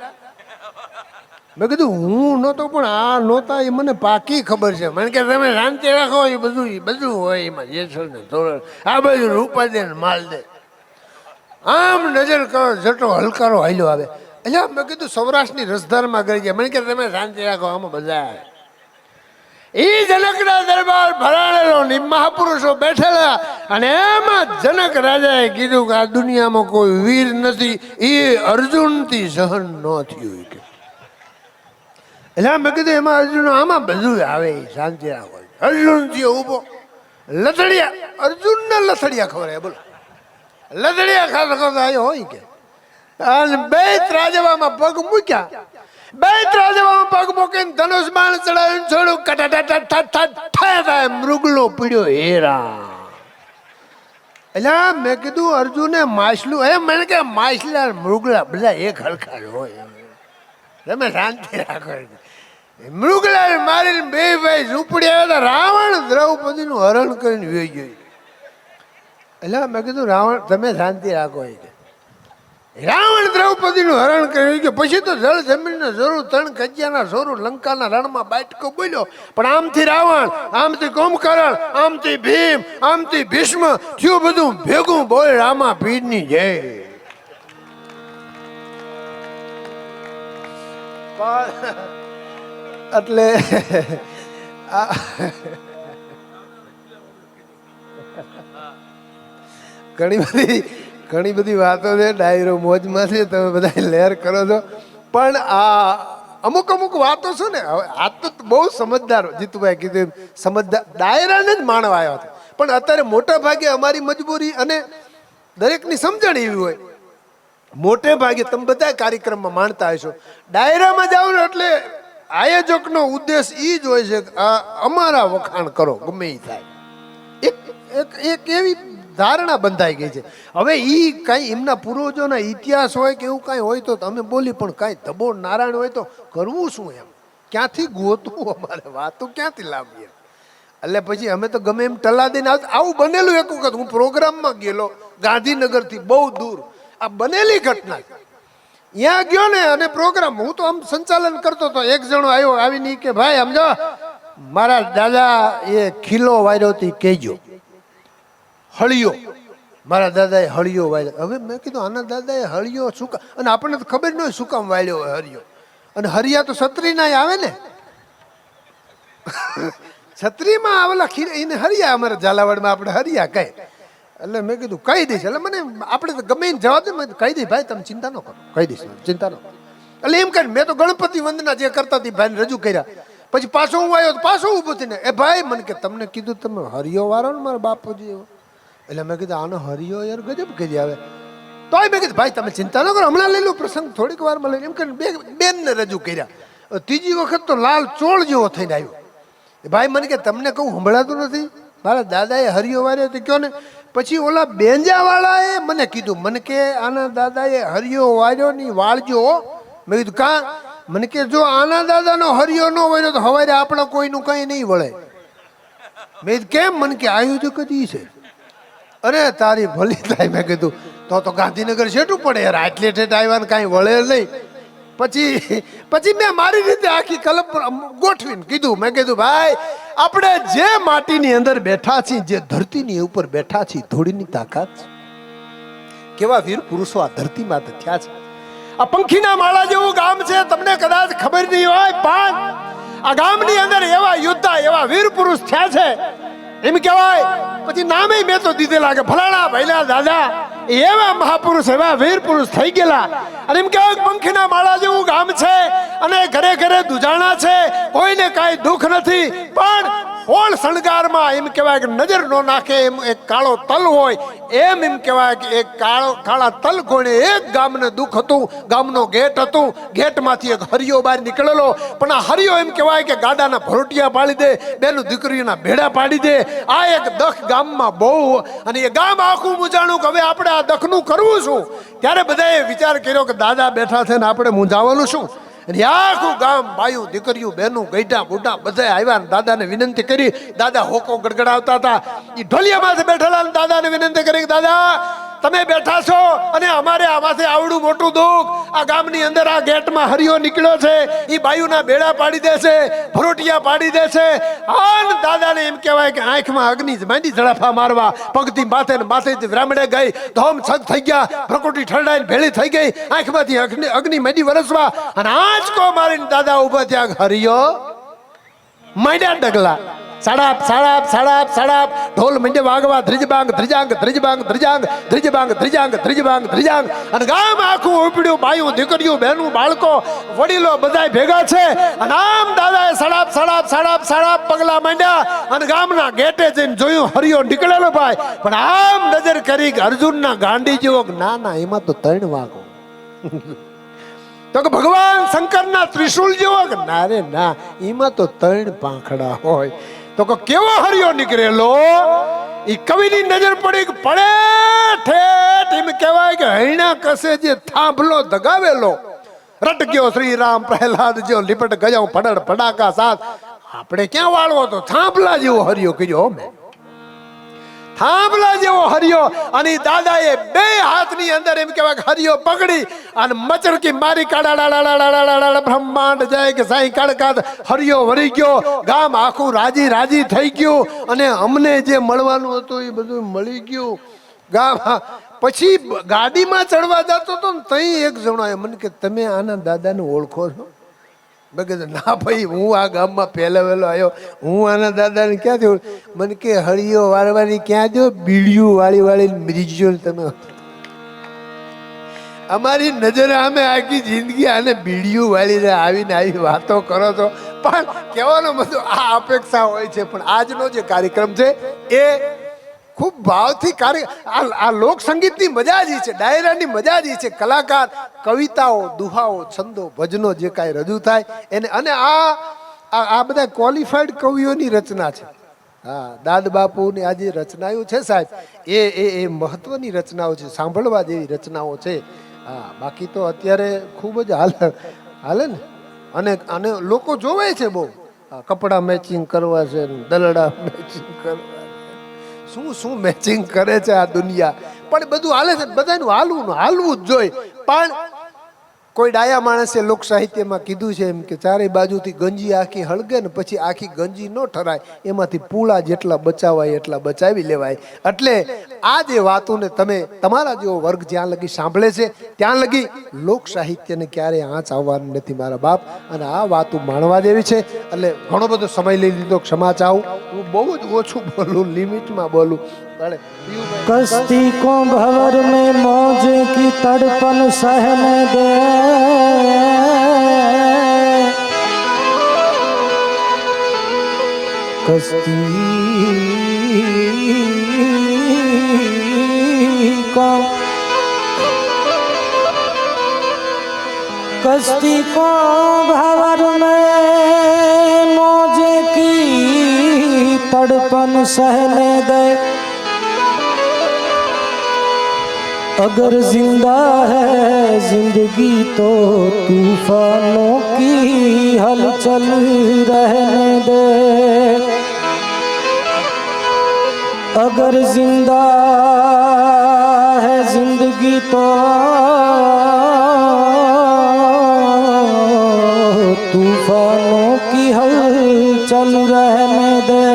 Speaker 2: મેં કીધું હું નહોતો, પણ આ નહોતા એ મને પાકી ખબર છે. મને કે તમે શાંતિ રાખો, એ બધું હોય એમાં જેસલ ને તોરલ. આ બધું રૂપા દે ને માલ દે. આમ નજર કરો જટો હલકારો હાલ્યો આવે. એટલે મેં કીધું સૌરાષ્ટ્રની રસધારમાં ગઈ ગયા. મને કે તમે શાંતિ રાખો, આમાં બધા એ જનકના દરબાર ભરાણેલો ને મહાપુરુષો બેઠેલા, અને એમાં જનક રાજાએ કીધું કે આ દુનિયામાં કોઈ વીર નથી, એ અર્જુનથી સહન ન થયું કે. એટલે મેં કીધું એમાં અર્જુન આમાં બધું આવે, શાંતિ રાખો. અર્જુન થયો ઊભો, લથડિયા, અર્જુનને લથડિયા ખબર બોલો, લથડિયા ખાતો ખાતો આવ્યો હોય કે. અને બે ત્રાજવામાં પગ મૂક્યા, બે ત્રાજવામાં પગ મૂકીને ધનુષ બાણ ચડાવીને છોડું કટા મૃગલો પીડ્યો હેરા. એટલે મેં કીધું અર્જુને માછલું એ મને કે માછલા મૃગલા બધા એક હરખા જ હોય, તમે શાંતિ રાખો. મૃગલા મારીને બે ભાઈ ઝૂંપડી આવ્યા હતા. રાવણ દ્રૌપદીનું હરણ કરીને વે ગયું. એટલે મેં કીધું રાવણ તમે શાંતિ રાખો. રાવણ દ્રૌપદીનું હરણ કર્યું કે પછી તો જળ જમીનને જરૂર, ત્રણ કજિયાના જરૂર, લંકાના રણમાં બાટકો બોલ્યો. પણ આમથી રાવણ, આમથી કુંભકર્ણ, આમથી ભીમ, આમથી ભીષ્મ થયું બધું ભેગું બોલ રામા પીરની જય. એટલે ઘણી બધી વાતો છે, ડાયરો મોજમાં છે, તમે બધા લહેર કરો છો. પણ આ અમુક વાતો છે ને, હવે આ તો બહુ સમજદાર, જીતુભાઈ કીધું સમજદાર ડાયરાને જ માણવા આવ્યો હતો. પણ અત્યારે મોટા ભાગે અમારી મજબૂરી અને દરેકની સમજણ એવી હોય, મોટે ભાગે તમે બધા કાર્યક્રમમાં માણતા હશો. ડાયરામાં જાઓ ને એટલે આયોજકનો ઉદ્દેશ એ જ હોય છે કે અમારા વખાણ કરો ગમે એ થાય. એક એવી ધારણા બંધાઈ ગઈ છે. હવે એ કાંઈ એમના પૂર્વજોના ઇતિહાસ હોય કે એવું કાંઈ હોય તો તમે બોલી, પણ કાંઈ ધબો નારાયણ હોય તો કરવું શું એમ, ક્યાંથી ગોતવું, અમારે વાતો ક્યાંથી લાવીએ. એટલે પછી અમે તો ગમે એમ ટલા દઈને આવું બનેલું. એક વખત હું પ્રોગ્રામમાં ગયેલો ગાંધીનગરથી બહુ દૂર, આ બનેલી ઘટના. ત્યાં ગયો ને અને પ્રોગ્રામ હું તો આમ સંચાલન કરતો હતો. એક જણો આવ્યો, આવીને કે ભાઈ સમજો મારા દાદા એ ખીલો વાર્યો હતી કહેજો, હળિયો, મારા દાદાએ હળિયો વાળ્યો. હવે મેં કીધું આના દાદાએ હળિયો શું કામ, અને આપણને તો ખબર ન હોય શું કામ વાળ્યો હોય હરિયો. અને હરિયા તો છત્રીના આવે ને, છત્રીમાં આવેલા ખીર એને હરિયા, અમારા ઝાલાવાડમાં આપણે હરિયા કહે. એટલે મેં કીધું કહી દઈશ. એટલે મને આપણે તો ગમે એને જવા દે, મેં કહી દઈશ ભાઈ તમે ચિંતા ન કરો, કહી દઈશ ચિંતા ન કરો. એટલે એમ કરીને મેં તો ગણપતિ વંદના જે કરતા હતી ભાઈને રજૂ કર્યા. પછી પાછો હું આવ્યો તો પાછો ઊભો થઈને એ ભાઈ મને કે તમને કીધું તમે હરિયો વાળો ને મારા બાપુજી એવો. એટલે મેં કીધું આનો હરિયો યાર ગજબ કરી આવે. તોય મેં કીધું ભાઈ તમે ચિંતા ન કરો, હમણાં લઈ લો પ્રસંગ થોડીક વારમાં લઈને. એમ કરીને બેનને રજૂ કર્યા. ત્રીજી વખત તો લાલ ચોળ જેવો થઈને આવ્યો. ભાઈ મને કે તમને કહું સંભળાતું નથી, મારા દાદાએ હરિયો વાર્યો તો કયો ને. પછી ઓલા બેંજાવાળાએ મને કીધું, મને કે આના દાદાએ હરિયો વાર્યો ની વાળજો. મેં કીધું કાં? મને કે જો આના દાદાનો હરિયો ન વાર્યો તો હવારે આપણા કોઈનું કંઈ નહીં વળે. મેં કીધું કેમ? મને કે આયોજક જ ઈ છે. અરે તારી ભલી થાય. મેં કીધું તો ગાંધીનગર છેટું પડે યાર, આટલે ઠેઠ આવ્યા ને કાંઈ વળે નહીં. પછી મેં મારી રીતે આખી કલમ ગોઠવીને કીધું, મેં કીધું ભાઈ આપણે જે માટીની અંદર બેઠા છીએ, જે ધરતીની ઉપર બેઠા છીએ, ધૂળની તાકાત કેવા વીર પુરુષો આ ધરતીમાં થયા છે. આ પંખીના માળા જેવું ગામ છે, તમને કદાચ ખબર નહીં હોય, પણ આ ગામની અંદર એવા યોદ્ધા, એવા વીર પુરુષ થયા છે એમ કહેવાય. પછી નામે મેં તો દીધેલા કે ફલાણા ભૈલા દાદા એવા મહાપુરુષ એવા વીર પુરુષ થઈ ગયેલા અને એમ કહેવાય કે પંખીના માળા જેવું ગામ છે અને ઘરે ઘરે દુજાણા છે, કોઈને કાંઈ દુઃખ નથી, પણ હોળ શણગારમાં એમ કહેવાય કે નજર નો નાખે એમ એક કાળો તલ હોય, એમ કહેવાય કે એક કાળા તલ કોણે એક ગામને દુઃખ હતું, ગામનો ગેટ હતું, ગેટમાંથી એક હરિયો બહાર નીકળેલો, પણ આ હરિયો એમ કહેવાય કે ગાડાના ભરોટિયા પાડી દે, બેનું દીકરીઓના ભેડા પાડી દે. આ એક દખ ગામમાં બહુ, અને એ ગામ આખું મૂંઝાણું કે હવે આપણે આ દખનું કરવું શું. ત્યારે બધાએ વિચાર કર્યો કે દાદા બેઠા છે ને આપણે મૂંઝાવાનું શું. આખું ગામ બાયું દીકરીઓ બહેનું ગઈઢા બુઢા બધા આવ્યા, દાદાને વિનંતી કરી. દાદા હોકો ગડગડાવતા હતા, એ ઢોલિયામાંથી બેઠેલા દાદાને વિનંતી કરી કે દાદા તમે બેઠા છો અને અમારે આમાંથી આવડું મોટું દુઃખ, આ ગામની અંદર આ ગેટમાં હરિયો નીકળ્યો છે, એ બાયુના બેડા પાડી દેશે, ભરોટિયા પાડી દેશે. આન દાદાને એમ કહેવાય કે આંખમાં અગ્નિ માંડી ઝડાફા મારવા, પગથી માથે ને માથેથી વ્રામડે ગઈ, ધોમ છગ થઈ ગયા, પ્રકૃતિ ઠરડાઈને ભેળી થઈ ગઈ, આંખમાંથી અગ્નિ માંડી વરસવા, અને આંચકો મારીને દાદા ઉભા ત્યાં હરિયો માંડ્યા ડગલા. સાડાપ સાડાપ સાડાપ સાડાપ ઢોલ મંડે વાગવા, ધ્રિજબાંગ ધ્રિજાંગ ધ્રિજબાંગ ધ્રિજાંગ ધ્રિજબાંગ ધ્રિજાંગ ધ્રિજબાંગ ધ્રિજાંગ, અને ગામ આખું ઉપડ્યું, બાયું દીકરીઓ બહેનું બાળકો વડીલો બધા ભેગા છે, અને આમ દાદાએ સાડાપ સાડાપ સાડાપ સાડાપ પગલા માંડ્યા, અને ગામના ગેટે જઈને જોયું હરિયો નીકળેલો ભાઈ, પણ આમ નજર કરી કે અર્જુનના ગાંડી જેવો, ના ના એમાં તો 3 વાગો. તો કે ભગવાન શંકરના ત્રિશુલ જેવો, કે ના રે ના એમાં તો 3 પાંખડા હોય. તો કે કેવો હરિયો નીકળેલો, એ કવિની નજર પડી કે પડે ઠેઠ એમ કહેવાય કે હૈણા કસે જે થાંભલો દગાવેલો, રટક્યો શ્રી રામ પ્રહલાદ જેવો લીપટ ગયો ફડડ ફડાકા સાથ. આપણે ક્યાં વાળવો તો થાંભલા જેવો હરિયો કર્યો, મેં થાંભલા જેવો હરિયો. અને દાદાએ 2 હાથની અંદર એમ કહેવાય કે હરિયો પકડી અને મચરકી મારી કાડા બ્રહ્માંડ જાય કે સાઈ કાળકાત હરિયો વરી ગયો. ગામ આખું રાજી રાજી થઈ ગયું, અને અમને જે મળવાનું હતું એ બધું મળી ગયું. ગામ પછી ગાડીમાં ચડવા જતો હતો ને તઈ એક જણો મને કે તમે આના દાદાને ઓળખો છો? મેં કીધું ના ભાઈ, હું આ ગામમાં પહેલા વહેલો આવ્યો, હું આના દાદાને ક્યાંથી ઓળખ. મને કે હરિયો વાળવાની ક્યાં જો, બીડિયું વાળી વાળી મરીજો તમે. અમારી નજરે અમે આખી જિંદગી આને બીડિયું વાળીને આવીને આવી વાતો કરો છો, પણ કહેવાનો બધું આ અપેક્ષા હોય છે. પણ આજનો જે કાર્યક્રમ છે એ ખૂબ ભાવથી આ લોક સંગીતની મજા જ છે, ડાયરાની મજા જ છે. કલાકાર કવિતાઓ, દુહાઓ, છંદો, ભજનો જે કાંઈ રજૂ થાય એને, અને આ બધા ક્વોલિફાઈડ કવિઓની રચના છે. હા, દાદ બાપુની આ જે રચનાઓ છે સાહેબ, એ મહત્વની રચનાઓ છે, સાંભળવા જેવી રચનાઓ છે. હા, બાકી તો અત્યારે ખૂબ જ હાલે ને, અને લોકો જોવે છે બહુ, કપડાં મેચિંગ કરવા છે, દલડા મેચિંગ કરવા, શું મેચિંગ કરે છે આ દુનિયા. પણ બધું હાલે છે, બધાનું હાલવું જ જોઈએ. પણ કોઈ ડાયા માણસે લોક સાહિત્યમાં કીધું છે એમ કે ચારે બાજુથી ગંજી આખી હળગે ને પછી આખી ગંજી ન ઠરાય, એમાંથી પૂળા જેટલા બચાવાય એટલા બચાવી લેવાય. એટલે આ જે વાતોને તમે તમારા જેવો વર્ગ જ્યાં લગી સાંભળે છે ત્યાં લગી લોક સાહિત્યને ક્યારેય આંચ આવવાની નથી મારા બાપ. અને આ વાતો માણવા જેવી છે. એટલે ઘણો બધો સમય લઈ લીધો, ક્ષમા ચાહું. હું બહુ જ ઓછું બોલું, લિમિટમાં બોલું.
Speaker 3: कश्ती को भंवर में मौज की तड़पन सहने दे, कश्ती को भंवर में मौज की तड़पन सहने दे, अगर जिंदा है जिंदगी तो तूफानों की हलचल रहने दे, अगर जिंदा है जिंदगी तो तूफानों की हलचल रहने दे।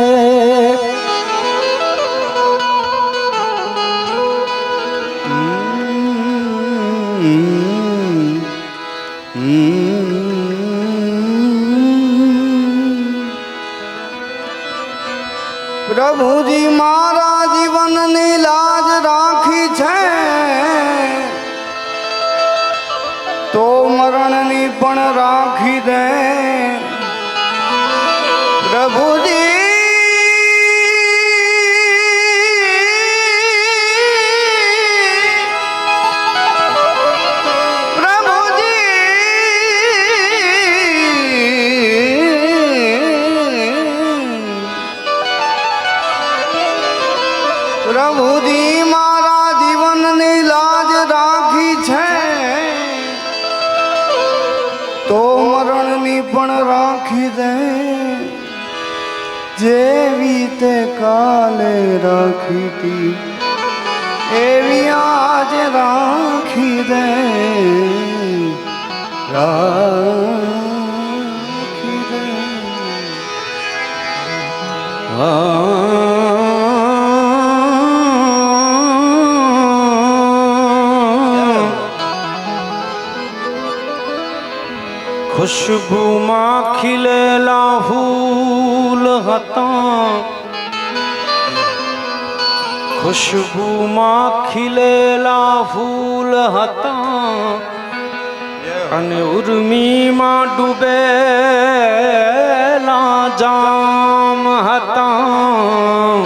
Speaker 3: પ્રભુજી મારા જીવનની લાજ રાખી છે,
Speaker 4: પણ રાખી દે પ્રભુજી પ્રભુજી મારા જીવનની લાજ રાખી છે તો મરણની પણ રાખી દે જેવી તે કાલે રાખી તી એવી આજ રાખી દે રાખી દે
Speaker 1: ખુશ્બુમાં ખીલેલા ફૂલ હતા ખુશ્બુમાં ખીલેલા ફૂલ હતા અને ઉર્મીમાં ડૂબેલા જામ હતા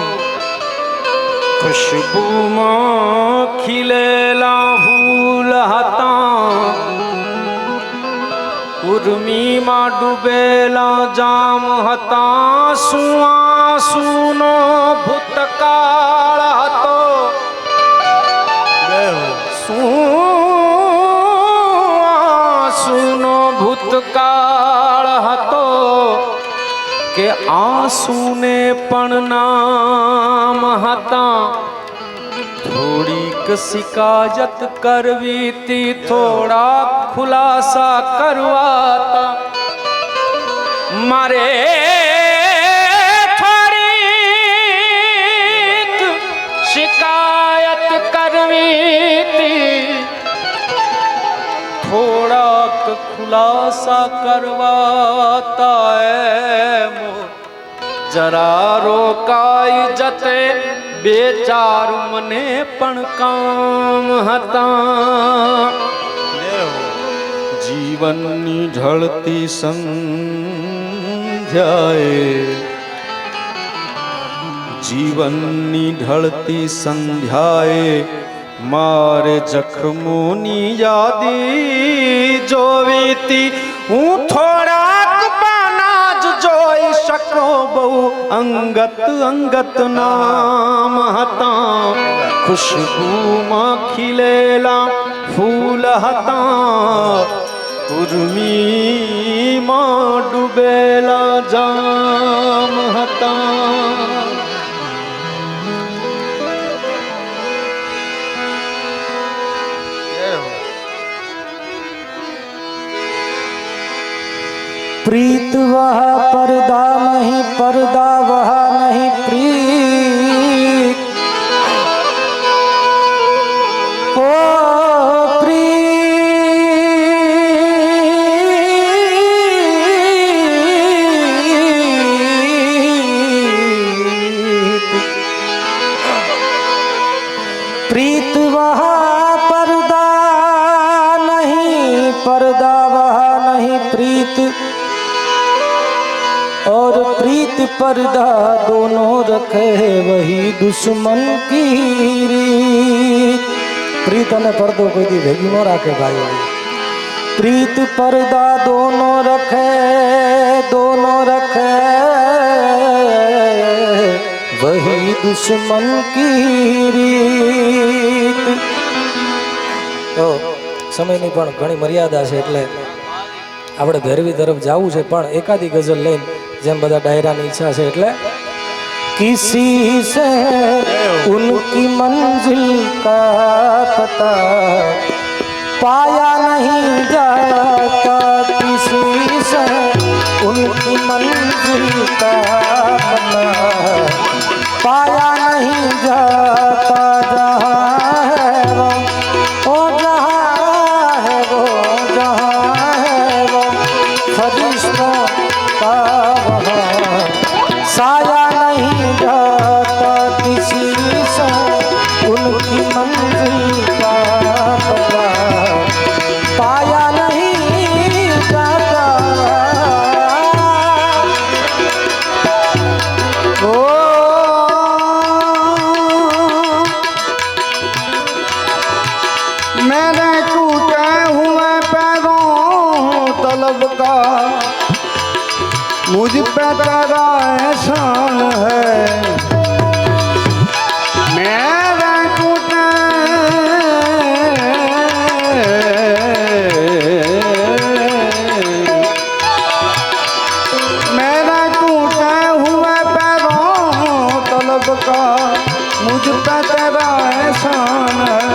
Speaker 1: ખુશ્બુમાં ખીલેલા ફૂલ હતા ઉર્મીમાં ડૂબેલા જામ હતા સુનો ભૂતકાળ હતો સુનો ભૂતકાળ હતો કે આંસુને પણ નામ હતા થોડીક શિકાયત કરવી તી થોડા ખુલાસા કરવાતા મારે થોડીક શિકાયત કરવી તી થોડાક ખુલાસા કરવાતા એમ જરા રોકાઈ જતે બે ચાર મને પણ કામ હતા જીવનની ઢળતી સંધ્યાએ જીવનની ઢળતી સંધ્યાએ મારે જખમોની યાદી જોવી તી હું થોડાક પાના જ જોઈ શકો બહુ અંગત અંગત નામ હતા ખુશ્બુમાં ખીલેલા ફૂલ હતા ઉર્મીમાં ડૂબેલા જામ હતા
Speaker 3: प्रीत वह पर्दा नहीं पर्दा वह नहीं प्रीत ओ प्रीत वह पर्दा नहीं पर्दा वह नहीं प्रीत और प्रीत पर्दा दोनों रखे वही दुश्मन की रीत प्रीत અને પડદો કોઈ દી ભેગી ન રાખે ભાઈ प्रीत पर्दा दोनों रखे वही दुश्मन की રીત તો સમયની પણ ઘણી મર્યાદા છે એટલે આપણે ભેરવી તરફ જવું છે પણ એકાદી ગઝલ લઈને જેમ બધા ડાયરાની ઈચ્છા છે એટલે किसी से उनकी मंजिल का पता पाया नहीं जाता किसी से उनकी मंजिल का पता पाया नहीं जाता जहाँ है वो जहाँ है वो जहाँ है वो फरिश्तों का वहाँ साया नहीं जाता किसी से उनकी मंजिल का पता पाया नहीं जाता
Speaker 4: मेरे टूटे हुए पैरों तलब का मुझ पे तेरा एहसान है। मेरे टूटे मेरे टूटे हुए पैरों तलब का मुझ पे तेरा एहसान है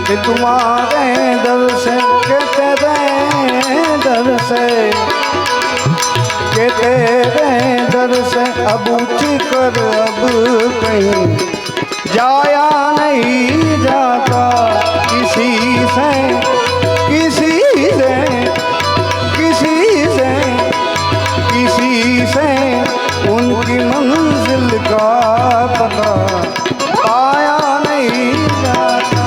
Speaker 4: कि तुम्हारे दर से के तेरे दर से के तेरे दर से अब उठी कर अब कहीं जाया नहीं जाता किसी से किसी से किसी से किसी से उनकी मंजिल का पता पाया नहीं जाता।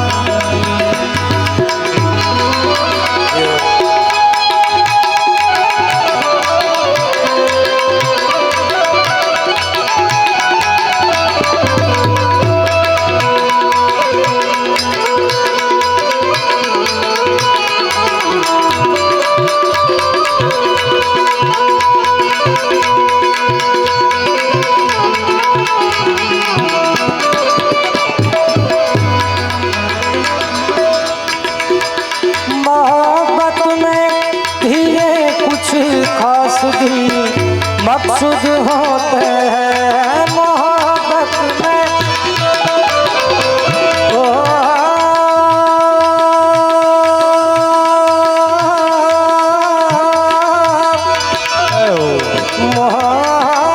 Speaker 3: मकसूद होते हैं मोहब्बत में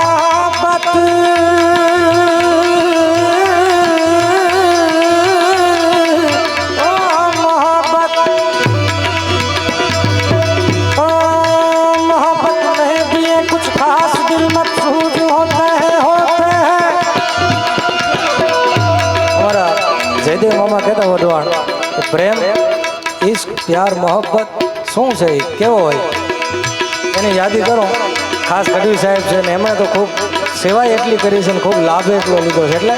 Speaker 3: मोहब्बत जयदेव मामा कहता वडवाण प्रेम इश्क प्यार मोहब्बत શું છે કેવો હોય એની યાદી કરો ખાસ ગઢવી સાહેબ છે ને એમણે તો ખૂબ સેવા એટલી કરી છે ને ખૂબ લાભ એટલો લીધો છે એટલે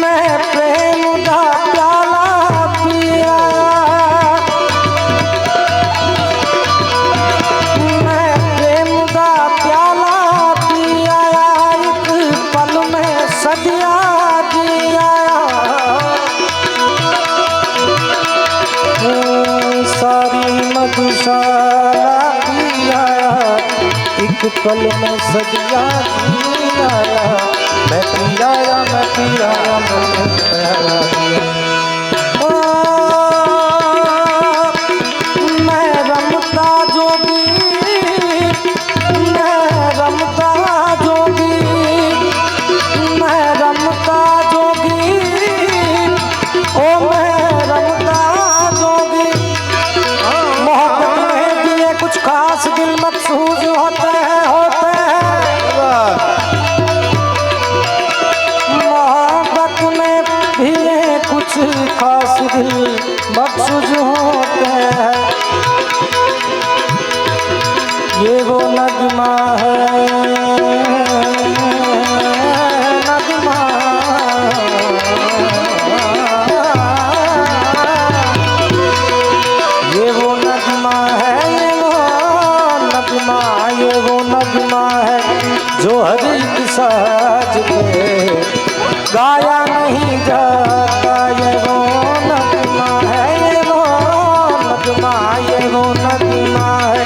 Speaker 3: મેં પ્રેમ કા પ્યાલા પિયા મેં પ્રેમ કા પ્યાલા પિયા એક પલ મેં સદિયા सारी मधुशाला पिया एक पल में सदिया पिया मैं पिया मैं पिया मैं रमता जोगी मैं रमता जोगी मैं रमता जोगी ओ मैं रमता जोगी मोहब्बत में भी ये कुछ खास दिल मकसूद होते हैं मोहब्बत में भी ये कुछ खास दिल मकसूद होते हैं ये वो नगमा है नगमा ये वो नगमा है ये वो नगमा है जो हर एक साज पे गाया नहीं जाता ये वो नगमा है ये वो नगमा है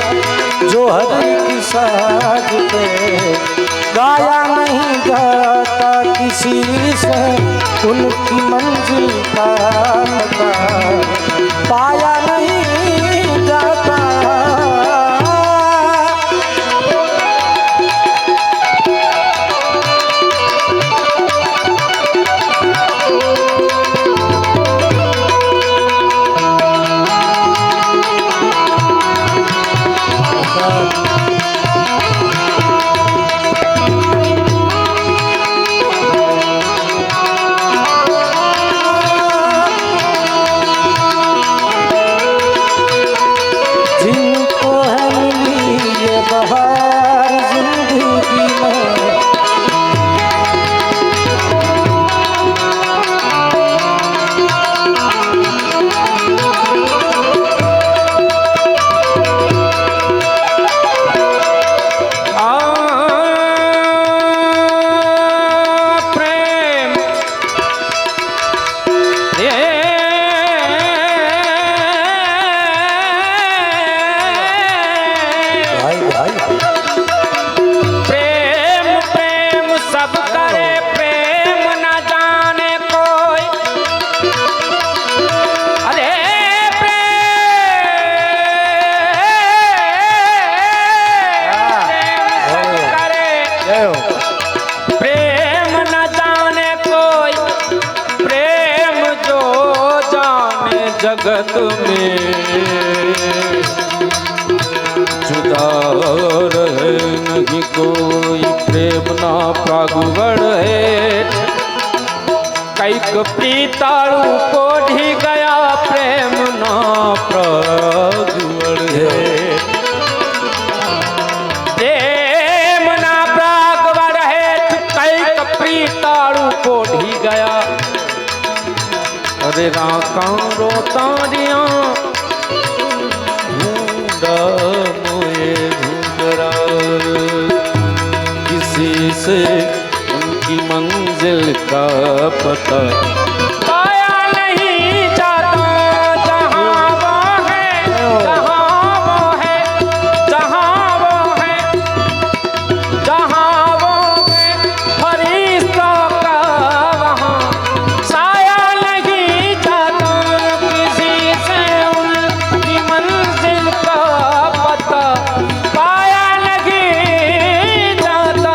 Speaker 3: जो हर एक साज पे गाया नहीं जाता किसी से उनकी मंजिल का पता पाया नहीं जाता
Speaker 1: जगत में जुदा रहे नहीं कोई प्रेम ना प्रागुवड़ है कैक प्रीताड़ू को ढी गया प्रेम ना प्रागुवड़ है प्रेम ना प्रागुवड़ है कैक प्रीताड़ू को ढी गया अरे राका रोता दिया ढूंढा मोए ढूंढरा किसी से उनकी मंजिल का पता पाया नहीं जाता जहाँ वो है जहाँ वो है जहाँ वो है जहाँ वो है फरिश्तों का वहाँ साया नहीं जाता किसी से उनकी मंजिल का पता पाया नहीं जाता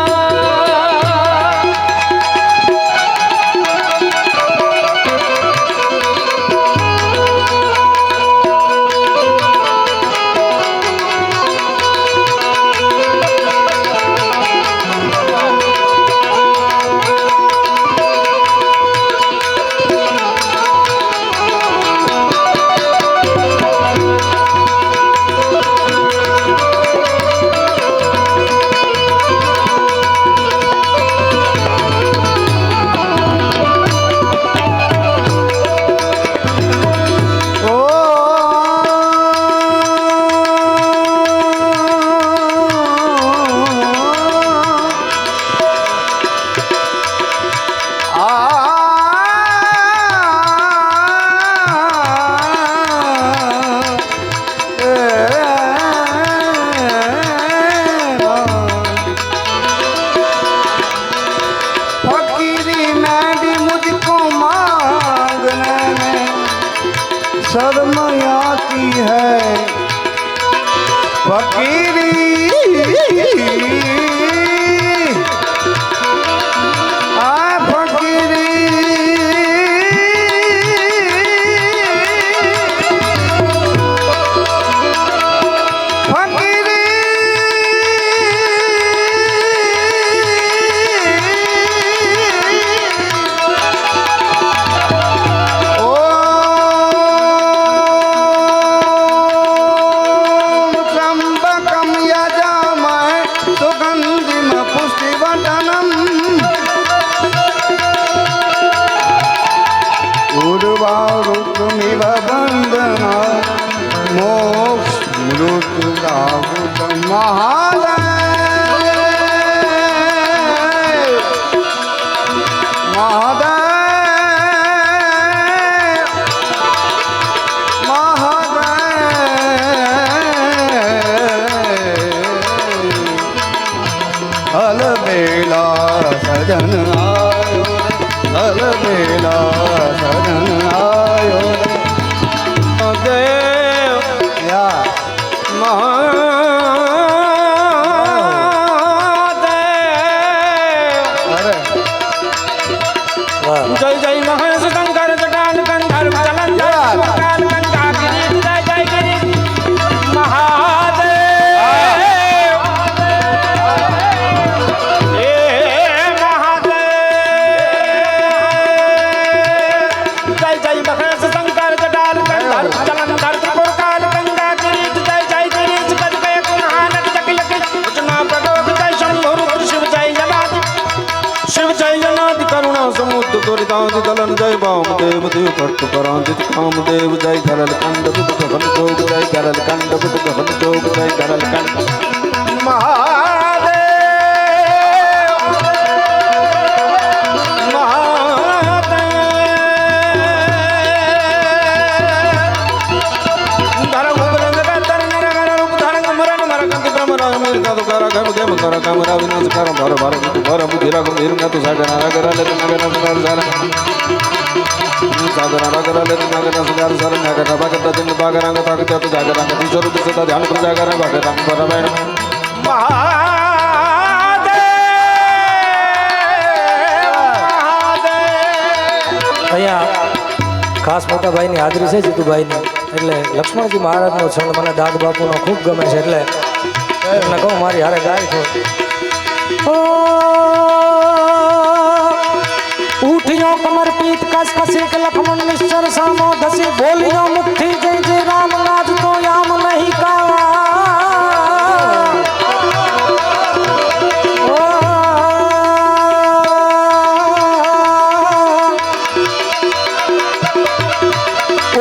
Speaker 4: फकीरी में भी मुझको मांगने में शर्म आती है फकीरी आ फकीरी फकीरी त्र्यंबकं यजामहे सुगंधिं पुष्टिवर्धनम् उर्वारुकमिव बन्धनात् मोक्षमृत्युदाहुतं महादेव अलबेला सजन आयो अलबेला सजन आयो
Speaker 1: देव
Speaker 4: या
Speaker 1: महादेव
Speaker 4: अरे
Speaker 3: વાહ
Speaker 1: जय जय महेश शंकर जटान गंधर्व चलन काल कंका गिरीश जय जय गिरीश महादेव हे महादेव जय जय महेश शंकर जटान गंधर्व चलन त्रिपुर काल कंका गिरीश जय जय गिरीश गज गए महानट जटिल उचना प्रडोष जय शंभु रुद्र शिव जय जनादि शिव जय जनादि करुणा समुद्र दुरितादि दलन जय वामदेव देव भट्ट परांतित कामदेव जय धरल कंड बुध गहन जोग जय धरल कंड बुध गहन जोग जय धरल कंड महादेव महादेव धरम उग्रंग धर नर गर रूप धरंग मरण मरकंति ब्रह्म राज मेर का दुकारा गम देव कर कामरा विनाश कर भर भर भर बुद्धि रघु वीर न तु सागर नगर ले नगर नगर सारा सागर नगर ले नगर नगर सारा नगर भगत दिन बागरंग भगत तो जागर रंग स्वरूप से ध्यान कर जागर भगत रंग पर बैठ महादेव
Speaker 3: અહીંયા ખાસ મોટા ભાઈની હાજરી છે જીતુભાઈની એટલે લક્ષ્મણજી મહારાજનો છંદ મને દાદ બાપુનો ખૂબ ગમે છે એટલે એમને કહું મારી હારે ગાય છો ઉઠ્યો કમર પીત કસ કસી કે લખમણ નિશ્ચર સામો ધસી બોલ્યો મુઠ્ઠી જય જય રામ નાથ તો યામ નહીં કા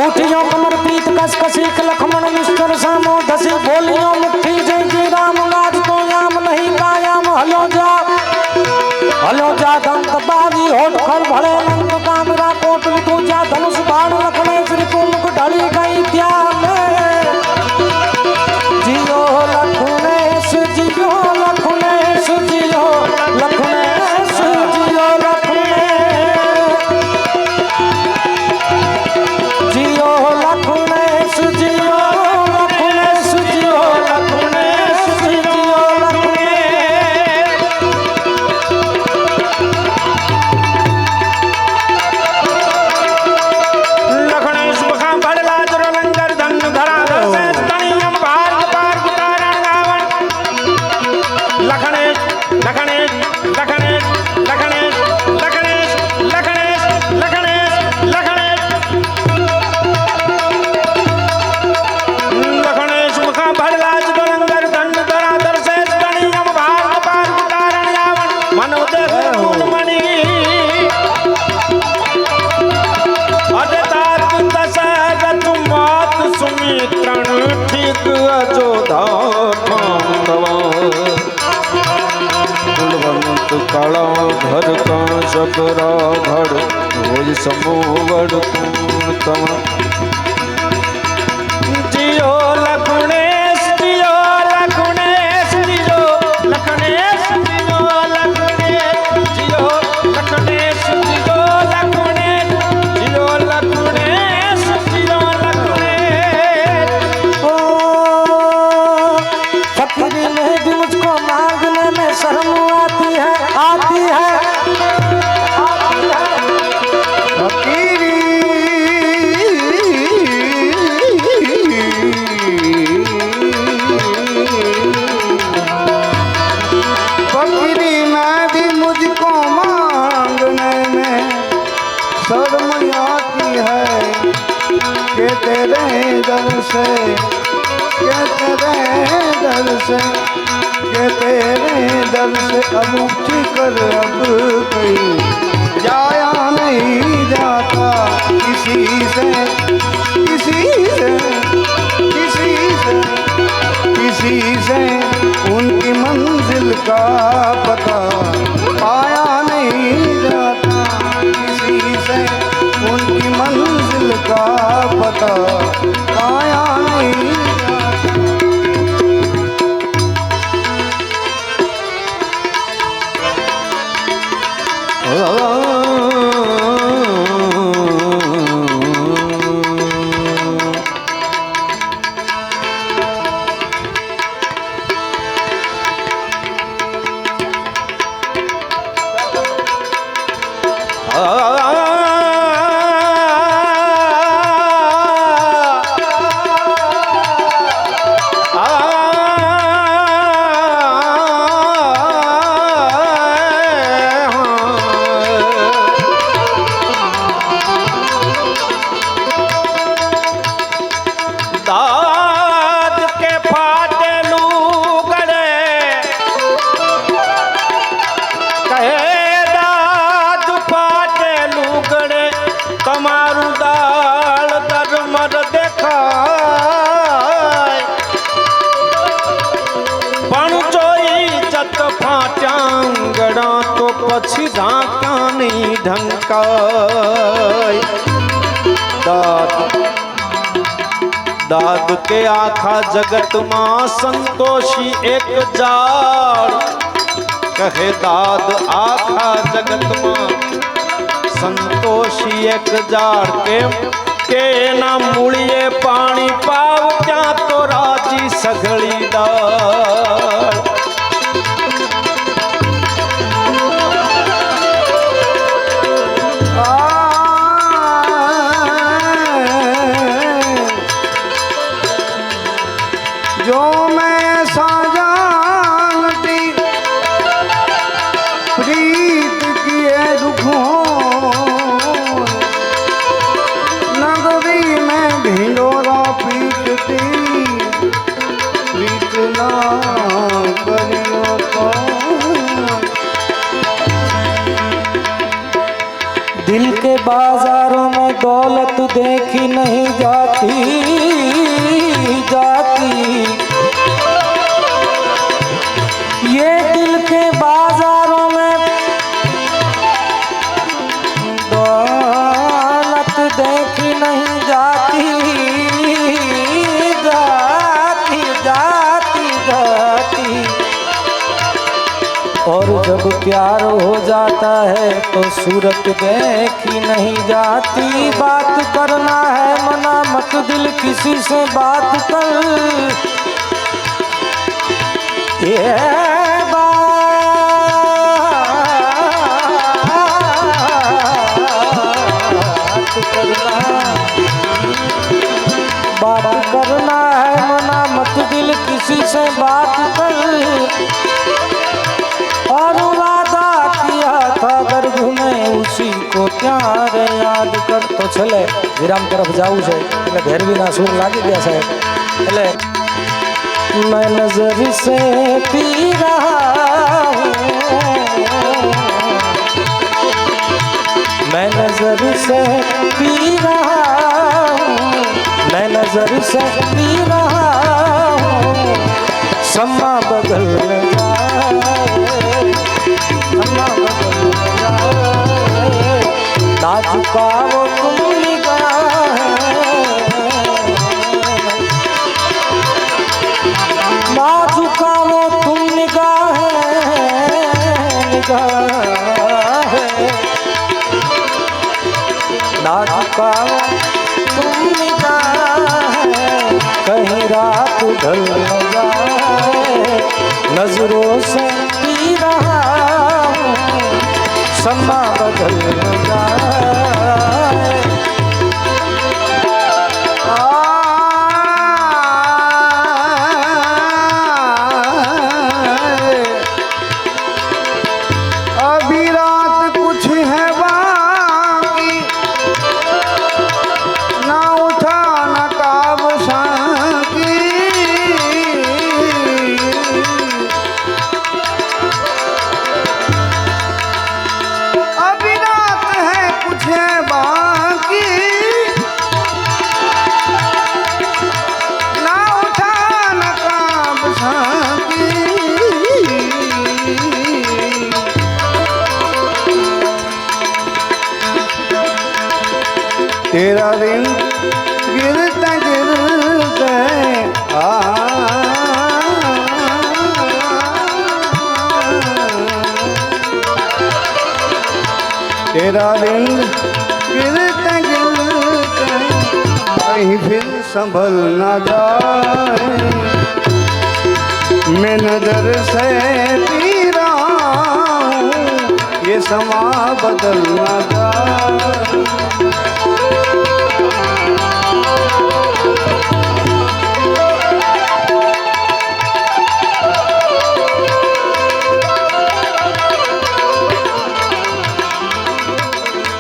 Speaker 3: उठियो कमर पीत कस कसी लखमण निश्चर सामो धसी बोलियो मुट्ठी जय जय राम नाथ तो याम नहीं कायम हलो जा दंत बाजी होठ खल भले लंक कामरा कोट तू जा धनुष बाण लखने श्री मुख ढली गई ध्यान जियो लखनेश जियो लखनेश जियो लखनेश जियो जियो लखनेश जियो लखनेश जियो लखनेश जियो
Speaker 1: लखनेश मुखा बड़ला जरो लंगर धन धरा दसे तनियम भाग पार उतारण गावन लखनेश लखनेश लखनेश लखनेश लखनेश लखनेश लखनेश लखनेश लखनेश मुखा बड़ला जरो लंगर धन धरा दसे तनियम भाग पार उतारण गावन मन उदय मूल मणि अजतात दशरथ मात सुमित्रण ठीक अजोधा कुलवंत कला भर का शकरा भर भोज समूवड़ तम जियो लखनेश जियो लखनेश जियो लखनेश जियो लखनेश जियो लखनेश जियो लखनेश जियो लखनेश जियो लखनेश
Speaker 3: ओ फकीरी में भी मुझको मांगने में शर्म आती है आती है
Speaker 4: फकीरी फकीरी में भी मुझको मांगने में शर्म आती है कि तेरे दर से कि तेरे दर से कि तेरे दर से अब उठ कर अब कहीं जाया नहीं जाता किसी से किसी से किसी से किसी से उनकी मंजिल का पता पाया नहीं जाता किसी से उनकी मंजिल का पता पाया नहीं
Speaker 1: दाद के फाटे लूगड़े कहे दाद फाटे लूगड़े તમારું દાળ ધર્મર દેખાય પણ જોઈ જત ફાટ્યાંગડા તો પછી ઢાંકા નહીં ઢંકાય દાદ दाद के आखा जगत मां संतोषी एक जाड़ कहे दाद आखा जगत मां संतोषी एक जाड़ के ना मूलिए पानी पाव क्या तो राजी सघड़ी दाड़
Speaker 3: दिल के बाजारों में दौलत देखी नहीं जाती जाती। ये दिल के बाजारों में दौलत देखी नहीं जाती जाती जाती जाती। और जब प्यार हो जाता है तो सूरत देखी नहीं जाती। बात करना है मना मत दिल किसी से बात कर। ये बात करना है मना मत दिल किसी से बात कर। और वादा किया था गर्भ में उसी को प्यार याद कर। तो छले विराम तरफ जाऊँ છે એટલે ભેરવીના સુર લાગી ગયા સાહેબ। એટલે मैं नजर से पी रहा हूँ, मैं नजर से पी रहा हूँ, मैं नजर से पी रहा हूँ। समा बदल जाए, समा बदल जाए, नाजुका वो तुम निगाह, नाजुका वो तुम निगाह, निगाह, नाजुका तुम निगाह। कहीं रात ढल न जाए, नजरों से पी रहा हूँ, समा बदल न जाए।
Speaker 4: अभी रात कुछ है बाकी, ना उठा न काब साकी। अभी रात है कुछ है बाकी, ना उठा न काब साकी। तेरा दिन गिरते गिरते तेरा दिन गिरते गिरते कहीं फिर संभल न जाए। मैं नजर से पी रहा हूँ, ये समा बदल न जाए।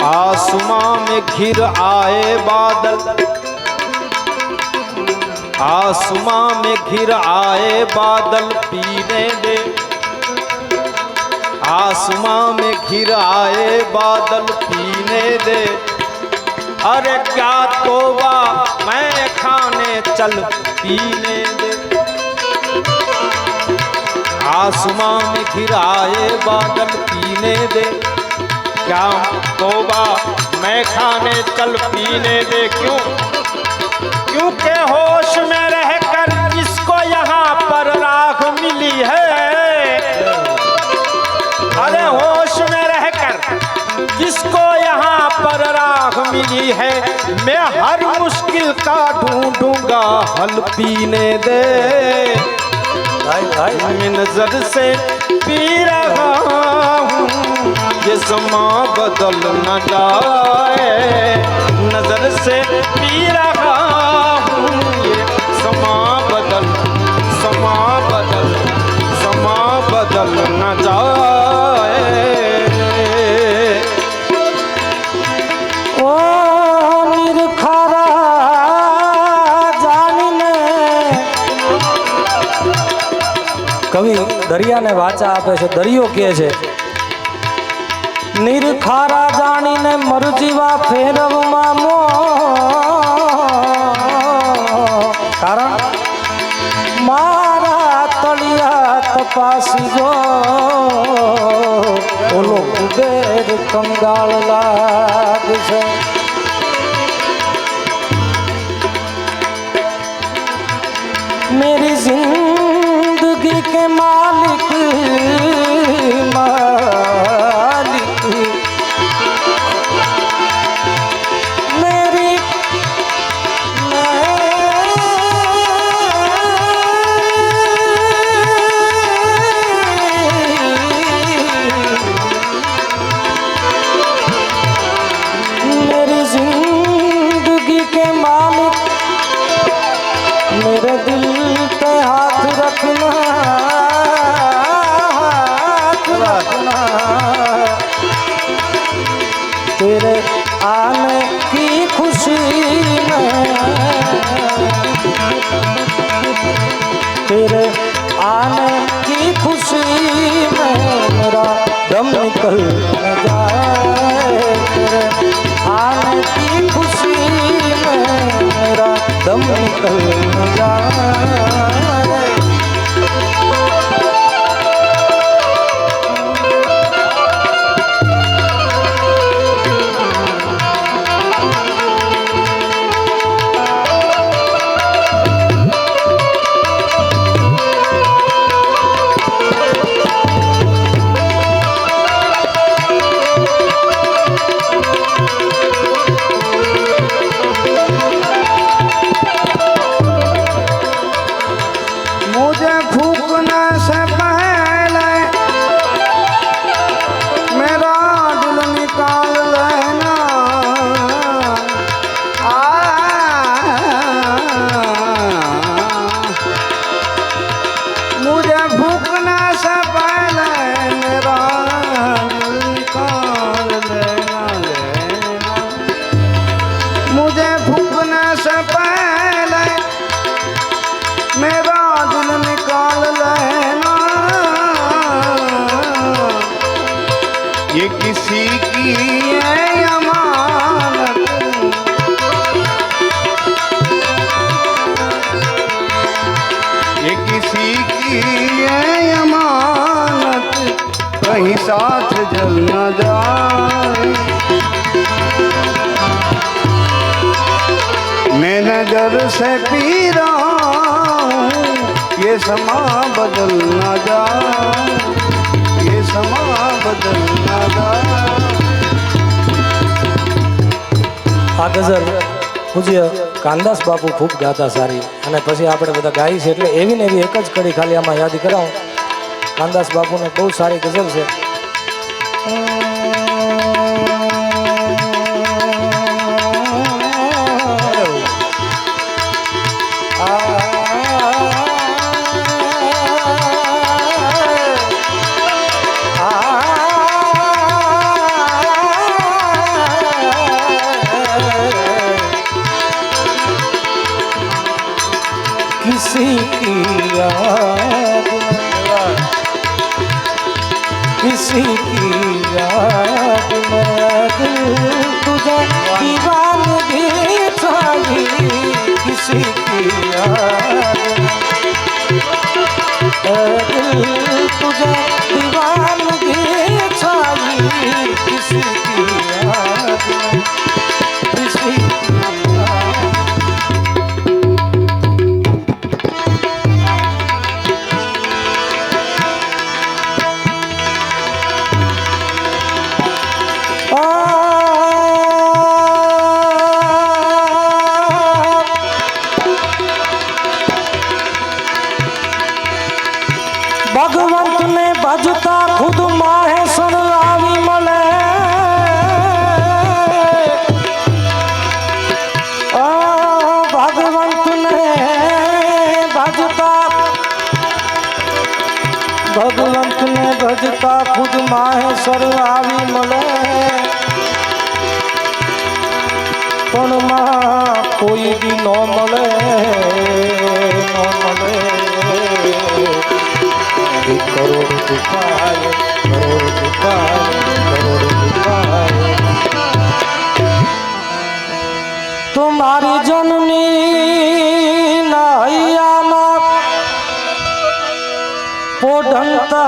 Speaker 1: आसमां में घिर आए बादल, आसमां में घिर आए बादल पीने दे, आसमां में घिर आए बादल पीने दे। अरे क्या तौबा मैं खाने चल पीने दे। आसमां में घिर आए बादल पीने दे, क्या तौबा मैं खाने चल पीने दे। क्यों? क्योंकि होश में रहकर जिसको यहाँ पर राख मिली है, अरे होश में रहकर जिसको यहाँ पर राख मिली है, मैं हर मुश्किल का ढूंढूंगा हल पीने दे। मैं नजर से पी रहा हूँ, ये समा बदल न जाए। नजर से पी रहा हूँ, ये समा बदल, समा बदल, समा बदल न जाए।
Speaker 3: ओ निरखारा जानीने कवि दरियाने वाचा આપે છે। દરિયો કહે છે નિરખારા જાણીને મરજીવા ફેરવમાં મો કારણ મારા તળિયા તપાસી જો ઓલો કુબેર કંગાળ લાગશે मेरी जिंदगी के मालिक मालिक मेरी मेरी जिंदगी के मालिक मेरे दिल पे हाथ रखना हाथ रखना तेरे आने की खुशी में तेरे आने की खुशी में मेरा दम निकल न जाए तेरे आने की खुशी में मेरा दम निकल न जाए
Speaker 4: मुझे फूकने से पहले मेरा दिल निकाल लेना मुझे फूकने से पहले मेरा दिल निकाल लेना मुझे फूकने से पहले मेरा दिल निकाल लेना ये किसी की है अमानत ये किसी की है अमानत कहीं साथ जल न जाए मैं नजर से पी रहा हूँ ये समा बदल ना जा ये समा बदल ना जा
Speaker 3: આ ગઝલ પૂજ્ય કાનદાસ બાપુ ખૂબ ગાતા સારી અને પછી આપણે બધા ગાઈ છે એટલે એવી ને એવી એક જ કડી ખાલી આમાં યાદ કરાવું કાનદાસ બાપુને બહુ સારી ગઝલ છે किसी की याद में किसी की याद में दिल तुझे दीवानगी छाई किसी की याद में दिल तुझे दीवानगी छाई किसी की याद में किसी की भगवंत ने भजता खुद माहेश्वर आवी मले भगवंत ने भजता खुद माहेश्वर आवी मले पण मां कोई भी न मले करोड़ उपाय करोड़ उपाय तुम्हारी जननी नाइया माँ पोढ़ंता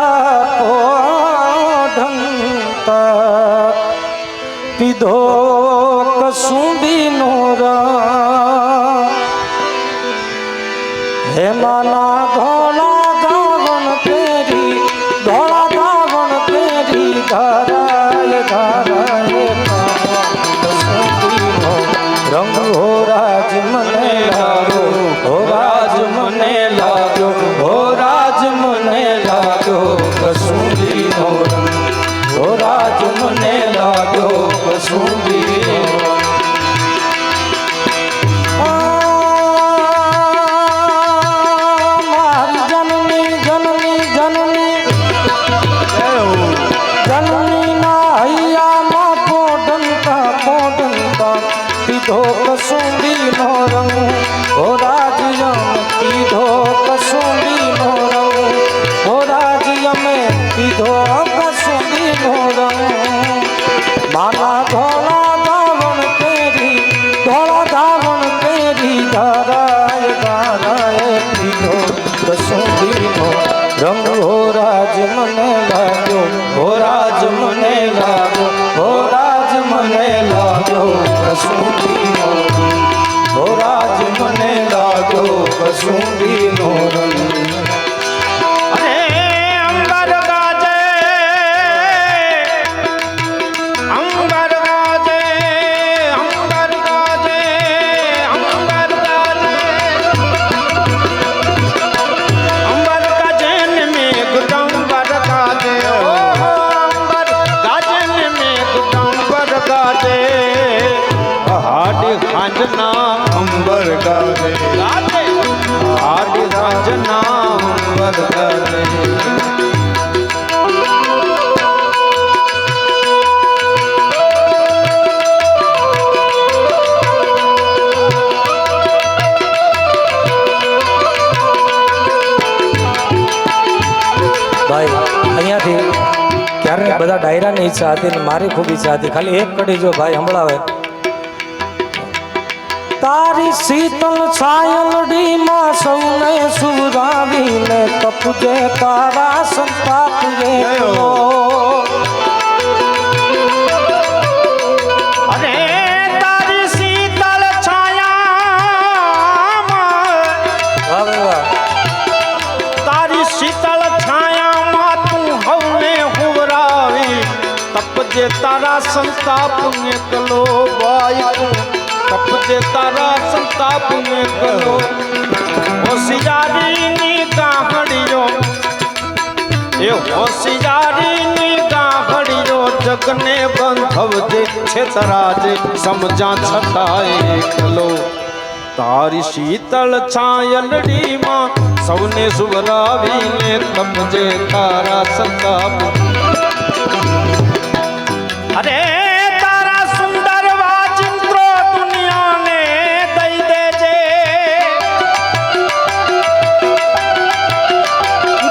Speaker 3: पीधो कसुंबी नोरा हे माना धोला धावन तेरी धोला धावन तेरी धाराय धाराय कसुंबी नो रंग हो राज मने लागो हो राज मने लागो हो राज मने लागो कसुंबी नो रंग हो राज मने लागो कसुंबी नो मारी जननी जननी जननी जननी नाहिया मा पोढ़ंता पीधो कसुंबी नो रंग हो राज्य पीधो कसुंबी नो रंग हो राज्य में पीधो कसुंबी नो रंग माना धोला धावन तेरी धोला धावन तेरी धाराय धाराय पीधो कसुंबी नो रंग हो राज मने लागो हो राज मने लागो हो राज मने लागो कसुंबी नो रंग हो राज मने लागो कसुंबी नो रंग
Speaker 1: अरे अंबर गाजे अंबर गाजे अंबर गाजे अंबर गाजे अंबर गाजन में गुडंबर गाजे ओ अंबर गाजन में गुडंबर गाजे हाडी खांजना
Speaker 4: अंबर गाजे
Speaker 1: गाजे हाडी खांजना अंबर गाजे
Speaker 3: ભાઈ અહીંયાથી ક્યારે બધા ડાયરાની ઈચ્છા હતી ને મારી ખૂબ ઈચ્છા હતી ખાલી એક કડી જો ભાઈ સંભળાવે તારી શીતલ છાયલડી માં સૌને સુરાવીને તપજે તારા સંતાપ વેલો
Speaker 1: અરે તારી શીતળ છાયામાં
Speaker 3: વાહ વાહ
Speaker 1: તારી શીતળ છાયામાં તું હવને હુવરાવી તપજે તારા સંતાપ ને કલો બાઈ તું તપજે તારા સંતાપ ને કલો હોશિયારીની ગાહડીઓ એ હોશિયારીની ગાહડીઓ જગને બંધવજે છેતરાજે સમજા છતાંય એકલો તારી શીતળ છાયલડીમાં સૌને સુવરાવીને તપજે તારા સંતાપ અરે તારા સુંદર વાચિંત્રો દુનિયાને દઈ દેજે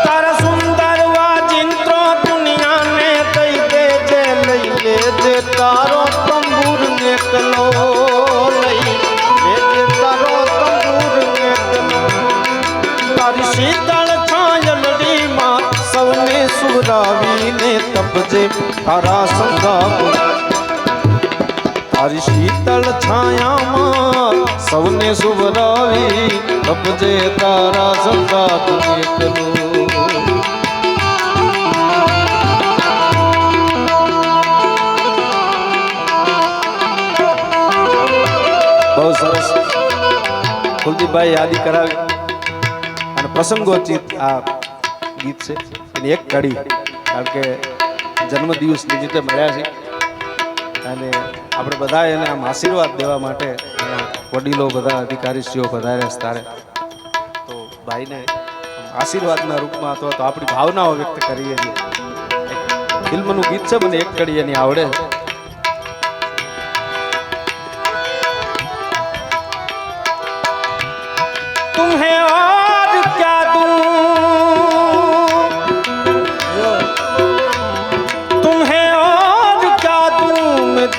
Speaker 1: તારા સુંદર વાચિંત્રો દુનિયાને દઈ દેજે લઈ લેજે તારો તંબુર એકલો લઈ લેજે તારો તંબુર એકલો તારી શીતળ છાયલડીમાં સૌને સુવરાવીને તપજે તારા સંતાપ તારી શીતળ છાયામાં સૌને સુવરાવી તપજે તારા સંતાપ એકલો બહુ સરસ કુલદીપભાઈ યાદી કરાવી અને પ્રસંગોચિત આ ગીત છે એની એક કડી કારણ કે જન્મદિવસ નિમિત્તે મળ્યા છે અને આપણે બધા એને આમ આશીર્વાદ દેવા માટે વડીલો બધા અધિકારીશ્રીઓ પધાર્યા તારે તો ભાઈને આશીર્વાદના રૂપમાં અથવા તો આપણી ભાવનાઓ વ્યક્ત કરીએ છીએ ફિલ્મનું ગીત છે મને એક કડી એની આવડે છે तुम्हें और क्या दूं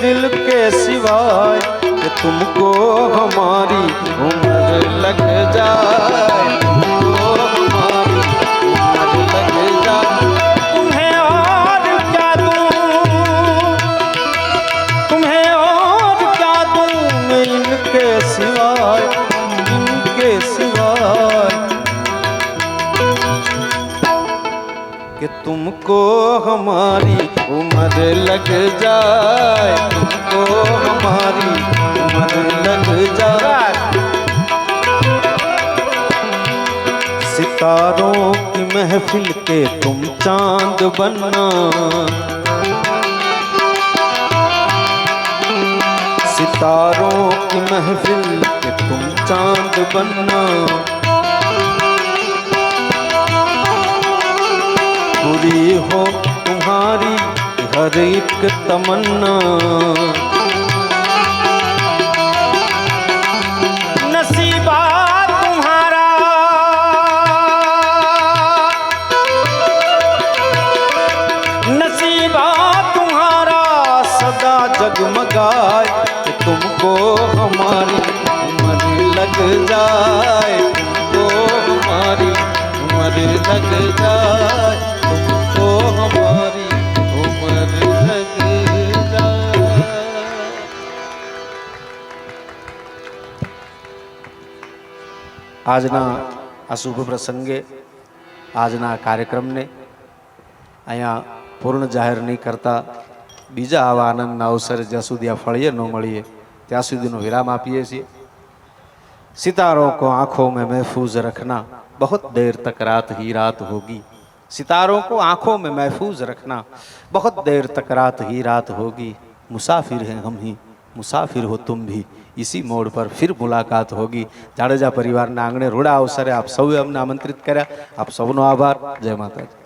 Speaker 1: दिल के सिवाय कि तुमको हमारी उम्र लग जाए, तुमको हमारी उम्र लग जाए। तुम्हें और क्या दूं, तुम्हें और क्या दूं मैं इनके सिवाय, इनके सिवाय कि तुमको हमारी उम्र लग जाए, तुमको हमारी उम्र लग जाए। सितारों की महफिल के तुम चांद बनना, सितारों की महफिल के तुम चांद बनना। पूरी हो तुम्हारी हर एक तमन्ना, नसीबा तुम्हारा नसीबा तुम्हारा सदा जगमगाए कि तुमको हमारी उम्र लग जाए, तुमको हमारी उम्र लग जाए, तुमको हमारी उम्र लग जाए। આજના આ શુભ પ્રસંગે આજના કાર્યક્રમને અહીંયા પૂર્ણ જાહેર નહીં કરતા બીજા આવા આનંદના અવસરે જ્યાં સુધી આ ફળીએ ન મળીએ ત્યાં સુધીનો વિરામ આપીએ છીએ। सितारों को आंखों में महफूज रखना, बहुत देर तक रात ही रात होगी। सितारों को आंखों में महफूज रखना, बहुत देर तक रात ही रात होगी। मुसाफिर हैं हम ही, मुसाफिर हो तुम भी, इसी मोड़ पर फिर मुलाकात होगी। जाडेजा परिवारना आंगणे रूड़ा अवसरे आप सौए अमने आमंत्रित कर्या, आप सौनो आभार। जय माताजी।